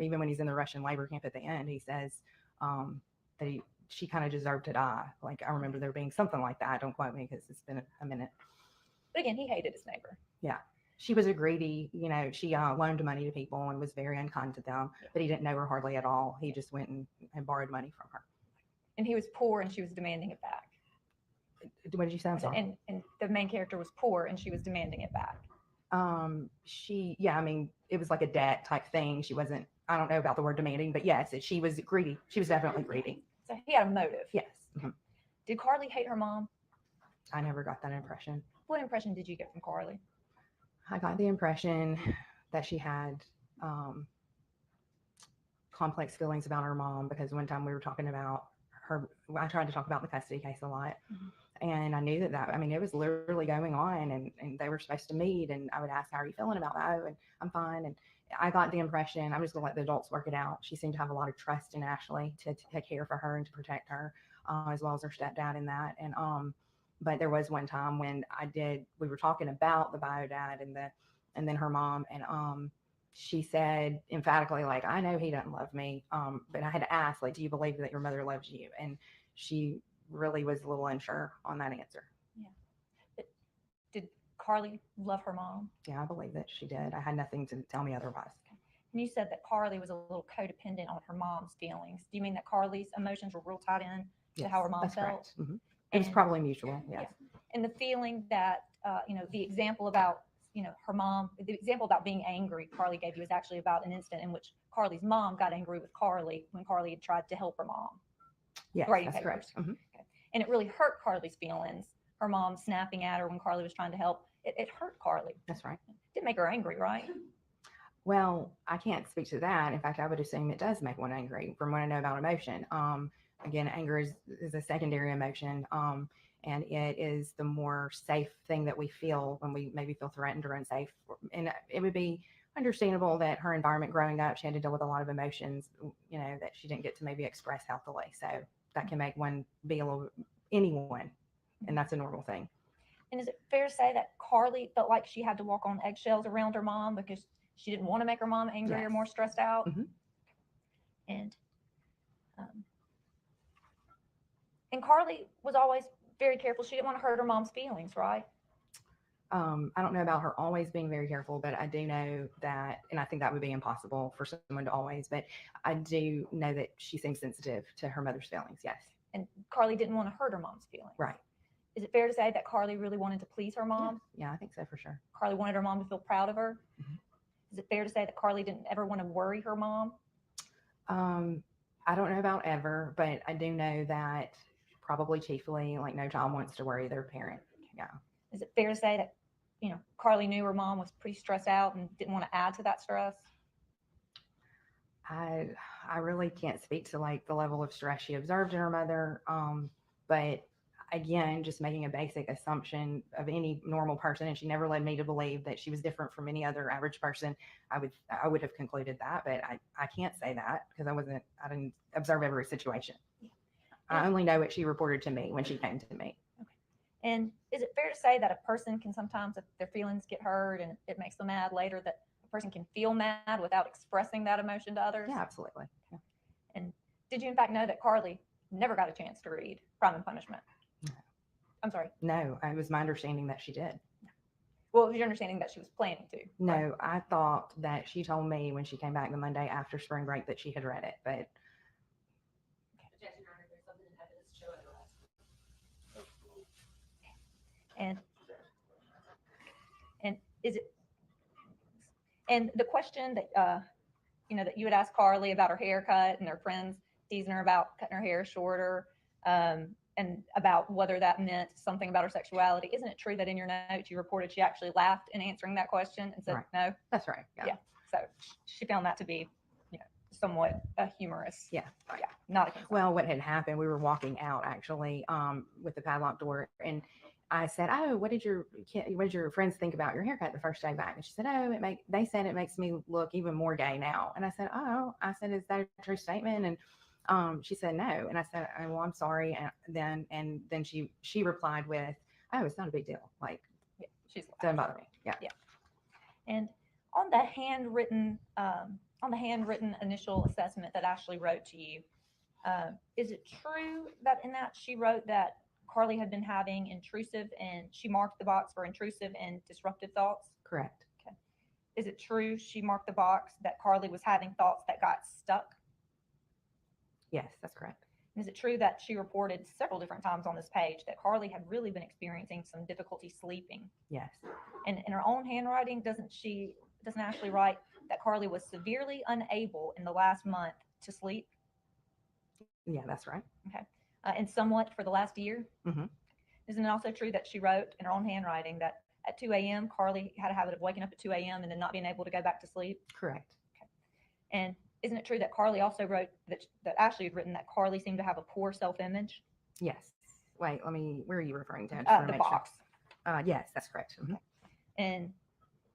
even when he's in the Russian labor camp at the end, he says that she kind of deserved to die. Like, I remember there being something like that. Don't quote me because it's been a minute. But again, he hated his neighbor. Yeah. She was a greedy, she loaned money to people and was very unkind to them, but he didn't know her hardly at all. He just went and borrowed money from her. And he was poor and she was demanding it back. What did you say? I'm sorry. And the main character was poor and she was demanding it back. Yeah, I mean, it was like a debt type thing. She wasn't, I don't know about the word demanding, but yes, she was greedy. She was definitely greedy. So he had a motive. Yes. Mhm. Did Carly hate her mom? I never got that impression. What impression did you get from Carly? I got the impression that she had complex feelings about her mom, because one time we were talking about her, I tried to talk about the custody case a lot. And I knew that, I mean, it was literally going on, and they were supposed to meet, and I would ask, how are you feeling about that? And I'm fine. And I got the impression, I'm just gonna let the adults work it out. She seemed to have a lot of trust in Ashley to take care for her and to protect her, as well as her stepdad in that. And but there was one time when we were talking about the bio dad and then her mom, and she said emphatically, like, I know he doesn't love me, but I had to ask, like, do you believe that your mother loves you? And she really was a little unsure on that answer. Yeah. But did Carly love her mom? Yeah, I believe that she did. I had nothing to tell me otherwise. And you said that Carly was a little codependent on her mom's feelings. Do you mean that Carly's emotions were real tied in to how her mom that's felt? correct. It was probably mutual. Yes. Yeah. And the feeling that, the example about, her mom, the example about being angry Carly gave you is actually about an incident in which Carly's mom got angry with Carly when Carly had tried to help her mom. Yes, Grading that's papers. correct. Okay. And it really hurt Carly's feelings. Her mom snapping at her when Carly was trying to help. It hurt Carly. That's right. Didn't make her angry, right? Well, I can't speak to that. In fact, I would assume it does make one angry from what I know about emotion. Again, anger is a secondary emotion. And it is the more safe thing that we feel when we maybe feel threatened or unsafe. And it would be understandable that her environment growing up, she had to deal with a lot of emotions, that she didn't get to maybe express healthily. So that can make one be anyone, and that's a normal thing. And is it fair to say that Carly felt like she had to walk on eggshells around her mom because she didn't want to make her mom angry or more stressed out? And Carly was always very careful. She didn't want to hurt her mom's feelings, right? I don't know about her always being very careful, but I do know that, and I think that would be impossible for someone to always, but I do know that she seems sensitive to her mother's feelings. Yes. And Carly didn't want to hurt her mom's feelings. Right. Is it fair to say that Carly really wanted to please her mom? Yeah, I think so for sure. Carly wanted her mom to feel proud of her. Is it fair to say that Carly didn't ever want to worry her mom? I don't know about ever, but I do know that probably chiefly, like, no child wants to worry their parent. Yeah. Is it fair to say that, Carly knew her mom was pretty stressed out and didn't want to add to that stress? I really can't speak to like the level of stress she observed in her mother. But again, just making a basic assumption of any normal person, and she never led me to believe that she was different from any other average person. I would have concluded that, but I can't say that because I didn't observe every situation. Yeah. I only know what she reported to me when she came to me. Okay. And is it fair to say that a person can sometimes, if their feelings get hurt and it makes them mad later, that a person can feel mad without expressing that emotion to others? Yeah, absolutely. Yeah. And did you in fact know that Carly never got a chance to read Crime and Punishment? No. I'm sorry. No, it was my understanding that she did. Well, it was your understanding that she was planning to? No, right? I thought that she told me when she came back the Monday after spring break that she had read it, but And is it, and the question that that you would ask Carly about her haircut and her friends teasing her about cutting her hair shorter, and about whether that meant something about her sexuality, isn't it true that in your notes you reported she actually laughed in answering that question and said no? That's right. Yeah. So she found that to be somewhat humorous. Yeah. Not a concern. Well, what had happened, we were walking out actually with the padlock door, and I said, "Oh, what did your friends think about your haircut the first day back?" And she said, "Oh, they said it makes me look even more gay now." And I said, "Oh," I said, "Is that a true statement?" And she said, "No." And I said, "Oh, well, I'm sorry." And then she replied with, "Oh, it's not a big deal. Like, she's doesn't bother me." Yeah. And on the handwritten initial assessment that Ashley wrote to you, is it true that in that she wrote that Carly had been having intrusive, and she marked the box for intrusive and disruptive thoughts? Correct. Okay. Is it true she marked the box that Carly was having thoughts that got stuck? Yes, that's correct. Is it true that she reported several different times on this page that Carly had really been experiencing some difficulty sleeping? Yes. And in her own handwriting, doesn't Ashley write that Carly was severely unable in the last month to sleep? Yeah, that's right. Okay. And somewhat for the last year? Mm-hmm. Isn't it also true that she wrote in her own handwriting that at 2 a.m., Carly had a habit of waking up at 2 a.m. and then not being able to go back to sleep? Correct. Okay. And isn't it true that Carly also wrote that Ashley had written that Carly seemed to have a poor self-image? Yes. Wait, where are you referring to? The box. Yes, that's correct. Mm-hmm. And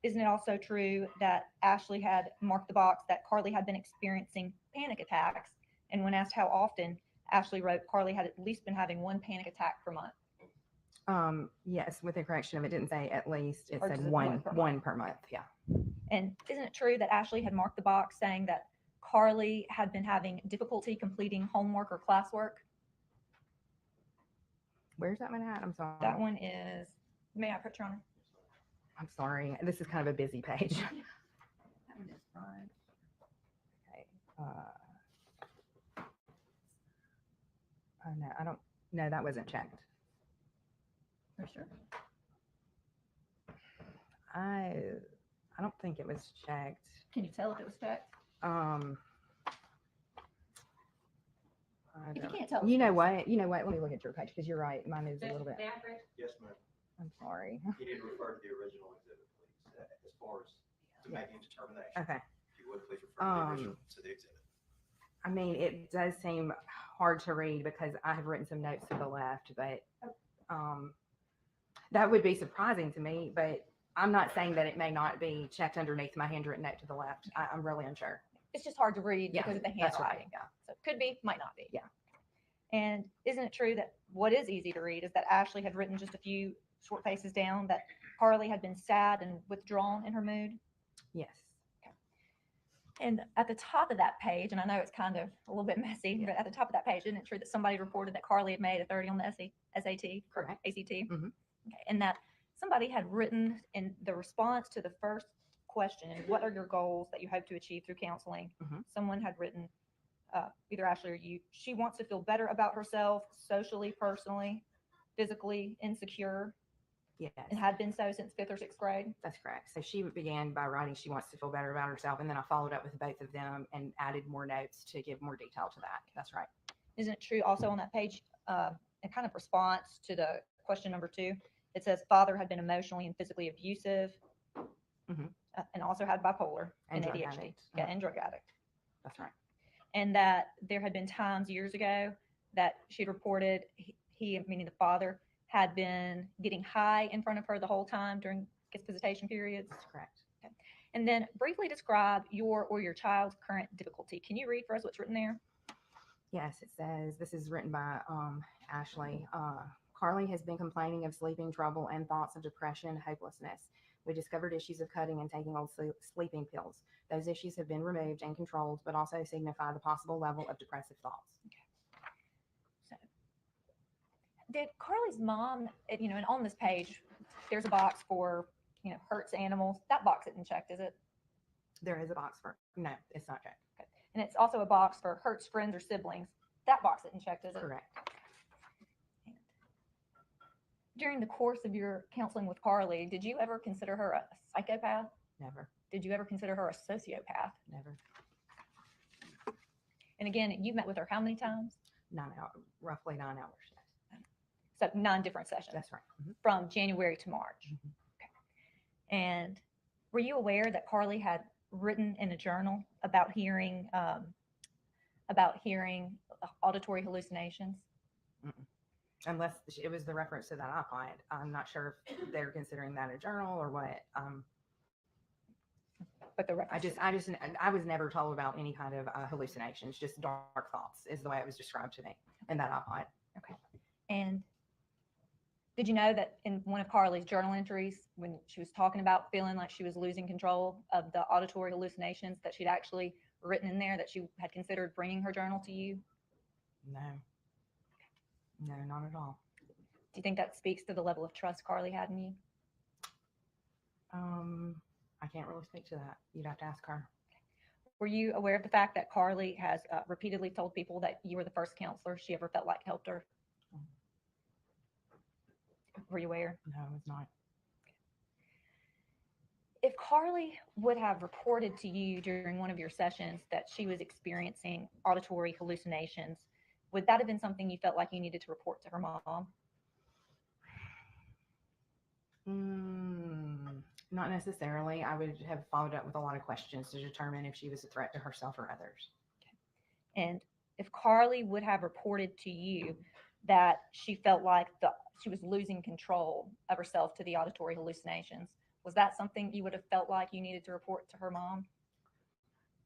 isn't it also true that Ashley had marked the box that Carly had been experiencing panic attacks? And when asked how often, Ashley wrote Carly had at least been having one panic attack per month. Yes, with the correction of it didn't say at least, it Or said just one per month. Yeah. And isn't it true that Ashley had marked the box saying that Carly had been having difficulty completing homework or classwork? Where's that one at? I'm sorry. That one is, may I put you on it? I'm sorry. This is kind of a busy page. That one is fine. Okay. Oh no, I don't. No, that wasn't checked. For sure. I don't think it was checked. Can you tell if it was checked? If you can't tell, You know what? Let me look at your page because you're right. Mine is a little bit. Yes, ma'am. I'm sorry. You need to refer to the original exhibit, please, as far as to make any determination. Okay. If you would, please refer to the original, to the exhibit. I mean, it does seem hard to read because I have written some notes to the left, but that would be surprising to me. But I'm not saying that it may not be checked underneath my handwritten note to the left. I'm really unsure. it's just hard to read because of the That's handwriting. right. Yeah. So it could be, might not be. Yeah. And isn't it true that what is easy to read is that Ashley had written just a few short paces down that Carly had been sad and withdrawn in her mood? Yes. And at the top of that page, and I know it's kind of a little bit messy, but at the top of that page, isn't it true that somebody reported that Carly had made a 30 on the SAT? Correct. ACT? Mhm. Okay. And that somebody had written in the response to the first question, what are your goals that you hope to achieve through counseling? Mhm. Someone had written, either Ashley or you, she wants to feel better about herself, socially, personally, physically insecure, Yes. and had been so since 5th or 6th grade. That's correct. So she began by writing she wants to feel better about herself, and then I followed up with both of them and added more notes to give more detail to that. That's right. Isn't it true also on that page, in kind of response to the question number 2, it says father had been emotionally and physically abusive, Mhm. And also had bipolar and drug ADHD, addict. yeah, and drug addict. That's right. And that there had been times years ago that she'd reported he, meaning the father, had been getting high in front of her the whole time during his visitation periods. That's correct. Okay. And then briefly describe your or your child's current difficulty. Can you read for us what's written there? Yes, it says, this is written by Ashley. Carly has been complaining of sleeping trouble and thoughts of depression and hopelessness. We discovered issues of cutting and taking old sleeping pills. Those issues have been removed and controlled, but also signify the possible level of depressive thoughts. Okay. So, did Carly's mom, and on this page, there's a box for, hurts animals. That box isn't checked, is it? There is a box for, no, it's not checked. Okay. And it's also a box for hurts friends or siblings. That box isn't checked, is it? Correct. And during the course of your counseling with Carly, did you ever consider her a psychopath? Never. Did you ever consider her a sociopath? Never. And again, you met with her how many times? 9 hours, roughly 9 hours. Yes. So 9 different sessions. That's right. Mhm. From January to March. Mhm. Okay. And were you aware that Carly had written in a journal about hearing auditory hallucinations? Mm-mm. Unless it was the reference to that iPod. I'm not sure if they're considering that a journal or what. But the reference I was never told about any kind of hallucinations, just dark thoughts is the way it was described to me in that iPod. Okay. And did you know that in one of Carly's journal entries, when she was talking about feeling like she was losing control of the auditory hallucinations, that she'd actually written in there that she had considered bringing her journal to you? No. No, not at all. Do you think that speaks to the level of trust Carly had in you? I can't really speak to that. You'd have to ask her. Were you aware of the fact that Carly has repeatedly told people that you were the first counselor she ever felt like helped her? Were you aware? No, it's not. If Carly would have reported to you during one of your sessions that she was experiencing auditory hallucinations, would that have been something you felt like you needed to report to her mom? Not necessarily. I would have followed up with a lot of questions to determine if she was a threat to herself or others. And if Carly would have reported to you that she felt like she was losing control of herself to the auditory hallucinations, was that something you would have felt like you needed to report to her mom?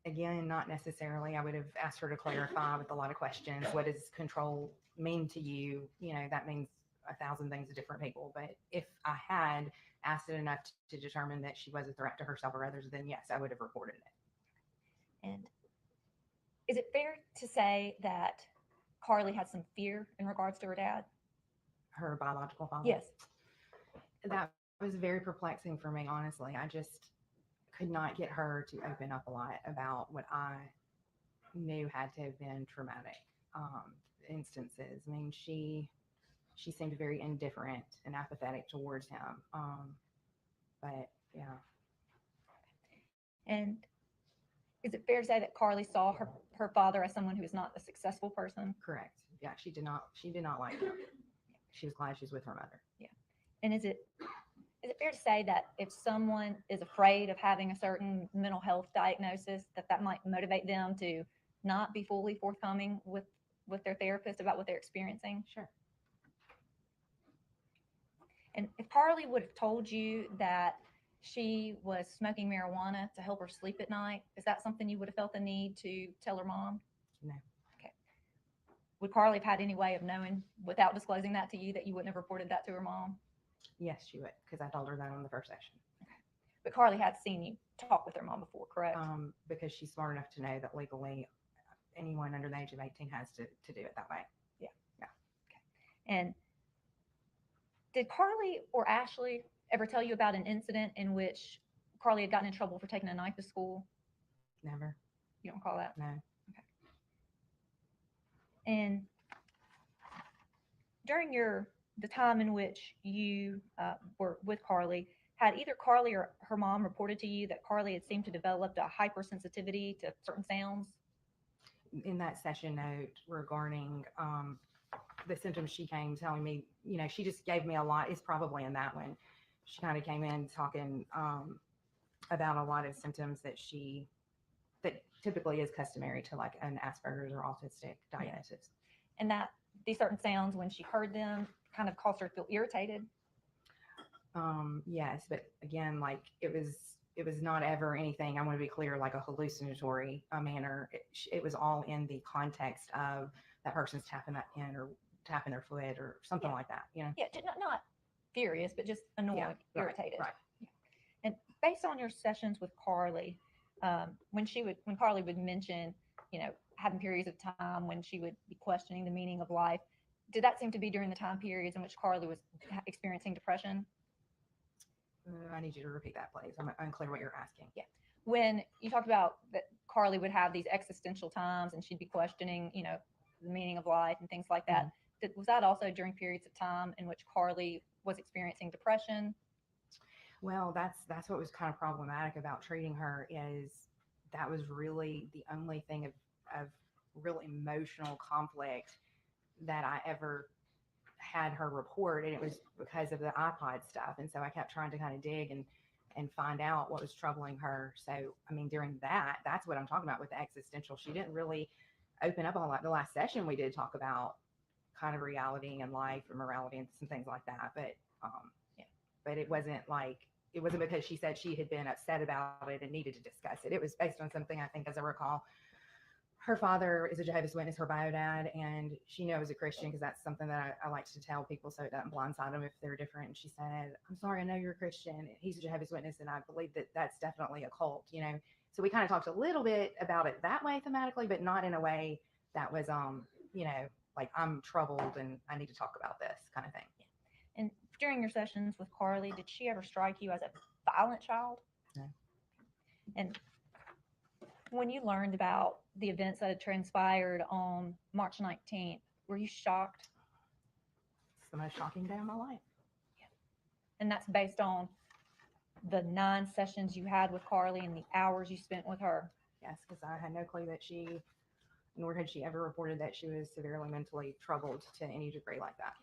Again, not necessarily. I would have asked her to clarify with a lot of questions. What does control mean to you? You know, that means 1,000 things to different people. But if I had asked it enough to determine that she was a threat to herself or others, then yes, I would have reported it. And is it fair to say that Carly had some fear in regards to her dad? Her biological father? Yes. That was very perplexing for me, honestly. I just could not get her to open up a lot about what I knew had to have been traumatic instances. I mean, she seemed very indifferent and apathetic towards him. But yeah. And is it fair to say that Carly saw her father as someone who was not a successful person? Correct. Yeah, she did not like him. She was glad she was with her mother. Yeah. And is it fair to say that if someone is afraid of having a certain mental health diagnosis, that might motivate them to not be fully forthcoming with their therapist about what they're experiencing? Sure. And if Carly would have told you that she was smoking marijuana to help her sleep at night, is that something you would have felt the need to tell her mom? No. Okay. Would Carly have had any way of knowing without disclosing that to you that you wouldn't have reported that to her mom? Yes, she would, because I told her that on the first session. Okay. But Carly had seen you talk with her mom before, correct? Because she's smart enough to know that legally anyone under the age of 18 has to do it that way. Yeah. Yeah. Okay. And did Carly or Ashley ever tell you about an incident in which Carly had gotten in trouble for taking a knife to school? Never. You don't recall that? No. Okay. And during the time in which you were with Carly, had either Carly or her mom reported to you that Carly had seemed to develop a hypersensitivity to certain sounds? In that session note regarding the symptoms, she came telling me, you know, she just gave me a lot. It's probably in that one. She kind of came in talking about a lot of symptoms that typically is customary to like an Asperger's or autistic diagnosis. And that these certain sounds, when she heard them, kind of caused her to feel irritated? Yes, but again, like it was not ever anything, I want to be clear, like a hallucinatory manner. It was all in the context of that person's tapping that pen or tapping their foot or something like that, you know? Yeah, not furious, but just annoyed, Yeah, irritated. Right. Yeah. And based on your sessions with Carly, when Carly would mention, you know, having periods of time when she would be questioning the meaning of life, did that seem to be during the time periods in which Carly was experiencing depression? I need you to repeat that, please. I'm unclear what you're asking. Yeah. When you talked about that Carly would have these existential times and she'd be questioning, you know, the meaning of life and things like that, was that also during periods of time in which Carly was experiencing depression? Well, that's what was kind of problematic about treating her, is that was really the only thing of real emotional conflict that I ever had her report, and it was because of the iPod stuff. And so I kept trying to kind of dig and find out what was troubling her. So, I mean, during that's what I'm talking about with the existential. She didn't really open up a lot. The last session we did talk about kind of reality and life and morality and some things like that. But, but it wasn't because she said she had been upset about it and needed to discuss it. It was based on something, I think, as I recall, her father is a Jehovah's Witness, her bio dad, and she knew I was a Christian because that's something that I like to tell people so it doesn't blindside them if they're different. And she said, "I'm sorry, I know you're a Christian. He's a Jehovah's Witness, and I believe that that's definitely a cult, you know." So we kind of talked a little bit about it that way thematically, but not in a way that was, you know, like I'm troubled and I need to talk about this kind of thing. And during your sessions with Carly, did she ever strike you as a violent child? No. And When you learned about the events that had transpired on March 19th, were you shocked? It's the most shocking day of my life. And that's based on the 9 sessions you had with Carly and the hours you spent with her. Yes, because I had no clue that nor had she ever reported that she was severely mentally troubled to any degree like that.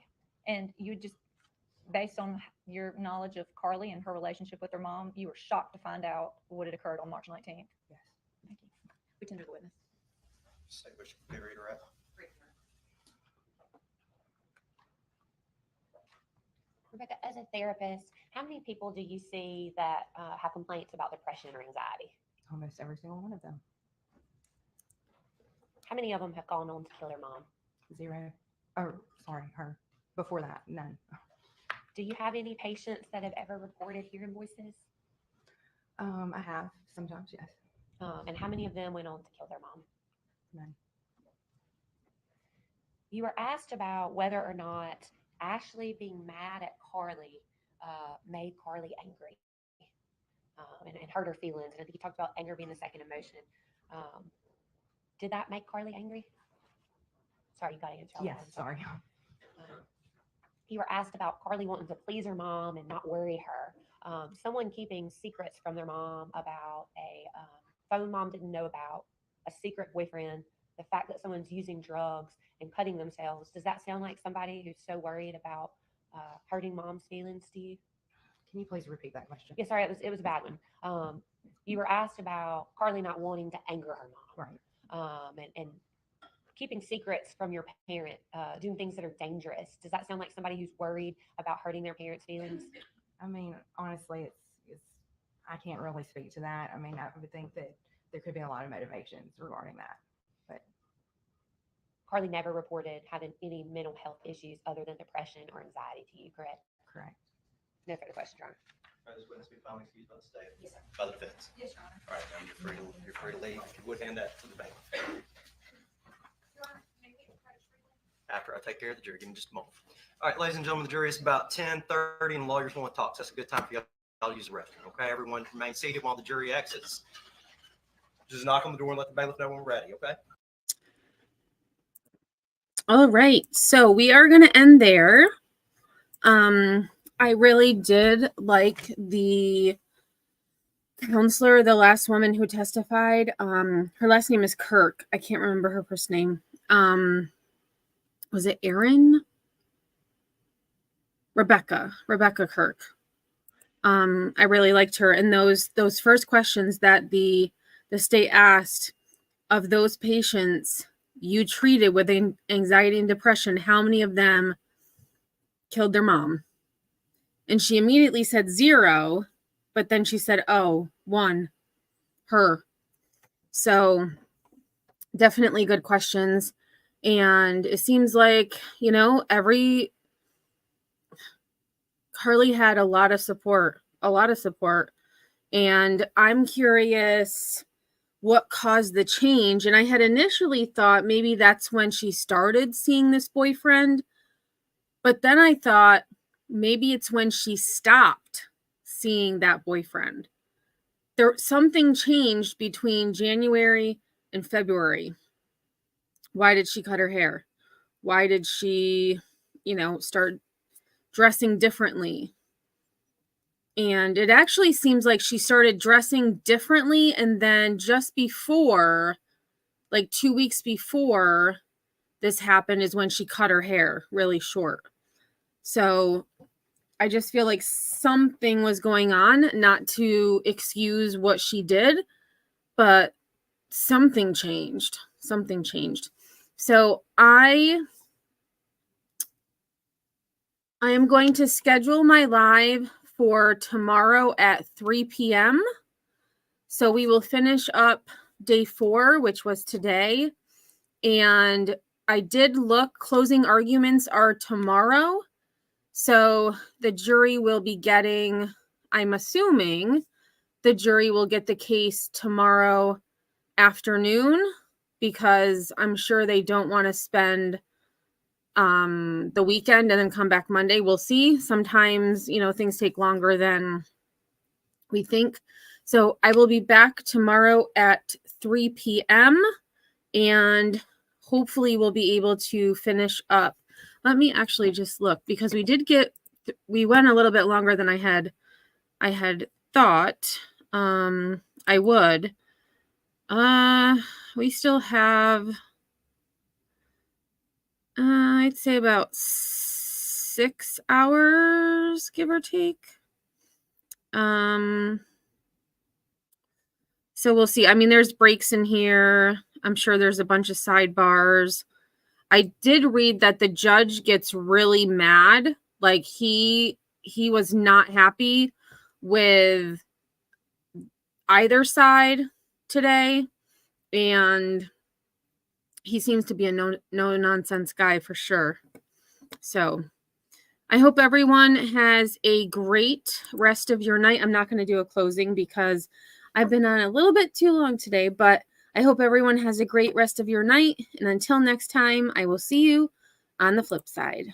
And you just, based on your knowledge of Carly and her relationship with her mom, you were shocked to find out what had occurred on March 19th. Yes. Thank you. We tender the witness. Say which period or at. Rebecca, as a therapist, how many people do you see that have complaints about depression or anxiety? Almost every single one of them. How many of them have gone on to kill their mom? 0. Oh, sorry, her. Before that, none. Do you have any patients that have ever reported hearing voices? I have sometimes, yes. And how many of them went on to kill their mom? None. You were asked about whether or not Ashley being mad at Carly made Carly angry and hurt her feelings. And I think you talked about anger being the second emotion. Did that make Carly angry? Sorry, you got to answer. Yes, sorry. You were asked about Carly wanting to please her mom and not worry her. Someone keeping secrets from their mom about a phone mom didn't know about, a secret boyfriend, the fact that someone's using drugs and cutting themselves. Does that sound like somebody who's so worried about hurting mom's feelings to you? Can you please repeat that question? Yeah, sorry, it was a bad one. You were asked about Carly not wanting to anger her mom. Right. And keeping secrets from your parent, doing things that are dangerous. Does that sound like somebody who's worried about hurting their parents' feelings? I mean, honestly, it's I can't really speak to that. I mean, I would think that there could be a lot of motivations regarding that. But Carly never reported having any mental health issues other than depression or anxiety to you, correct? correct. No further questions, Your Honor. All right, this witness be finally excused by the state. Yes, sir. By the defense. Yes, Your Honor. All right, now you're free to leave. If you would hand that to the bailiff. Your Honor, may we approach freely? After I take care of the jury, give me just a moment. All right, ladies and gentlemen, the jury is about 10:30 and lawyers want to talk. So that's a good time for y'all to use the restroom. Okay, everyone remain seated while the jury exits. Just knock on the door and let the bailiff know when we're ready. Okay. All right, so we are going to end there. I really did like the counselor, the last woman who testified. Her last name is Kirk. I can't remember her first name. Was it Erin? Rebecca Kirk. I really liked her. And those first questions that the state asked of those patients you treated with anxiety and depression, how many of them killed their mom? And she immediately said 0, but then she said, 1, her. So definitely good questions. And it seems like, Carly had a lot of support. And I'm curious what caused the change. And I had initially thought maybe that's when she started seeing this boyfriend. But then I thought maybe it's when she stopped seeing that boyfriend. Something changed between January and February. Why did she cut her hair? Why did she, start dressing differently? And it actually seems like she started dressing differently. And then just before, like 2 weeks before this happened, is when she cut her hair really short. So I just feel like something was going on, not to excuse what she did, but something changed. So I am going to schedule my live for tomorrow at 3 p.m. So we will finish up day 4, which was today. And I did look, closing arguments are tomorrow. So the jury will be getting, I'm assuming the jury will get the case tomorrow afternoon, because I'm sure they don't want to spend the weekend and then come back Monday. We'll see. Sometimes, things take longer than we think. So I will be back tomorrow at 3 p.m. and hopefully we'll be able to finish up. Let me actually just look, because we went a little bit longer than I had thought I would. We still have I'd say about 6 hours, give or take. So we'll see. I mean, there's breaks in here. I'm sure there's a bunch of sidebars. I did read that the judge gets really mad. Like he was not happy with either side today, and he seems to be a no nonsense guy for sure. So I hope everyone has a great rest of your night. I'm not going to do a closing because I've been on a little bit too long today, but I hope everyone has a great rest of your night. And until next time, I will see you on the flip side.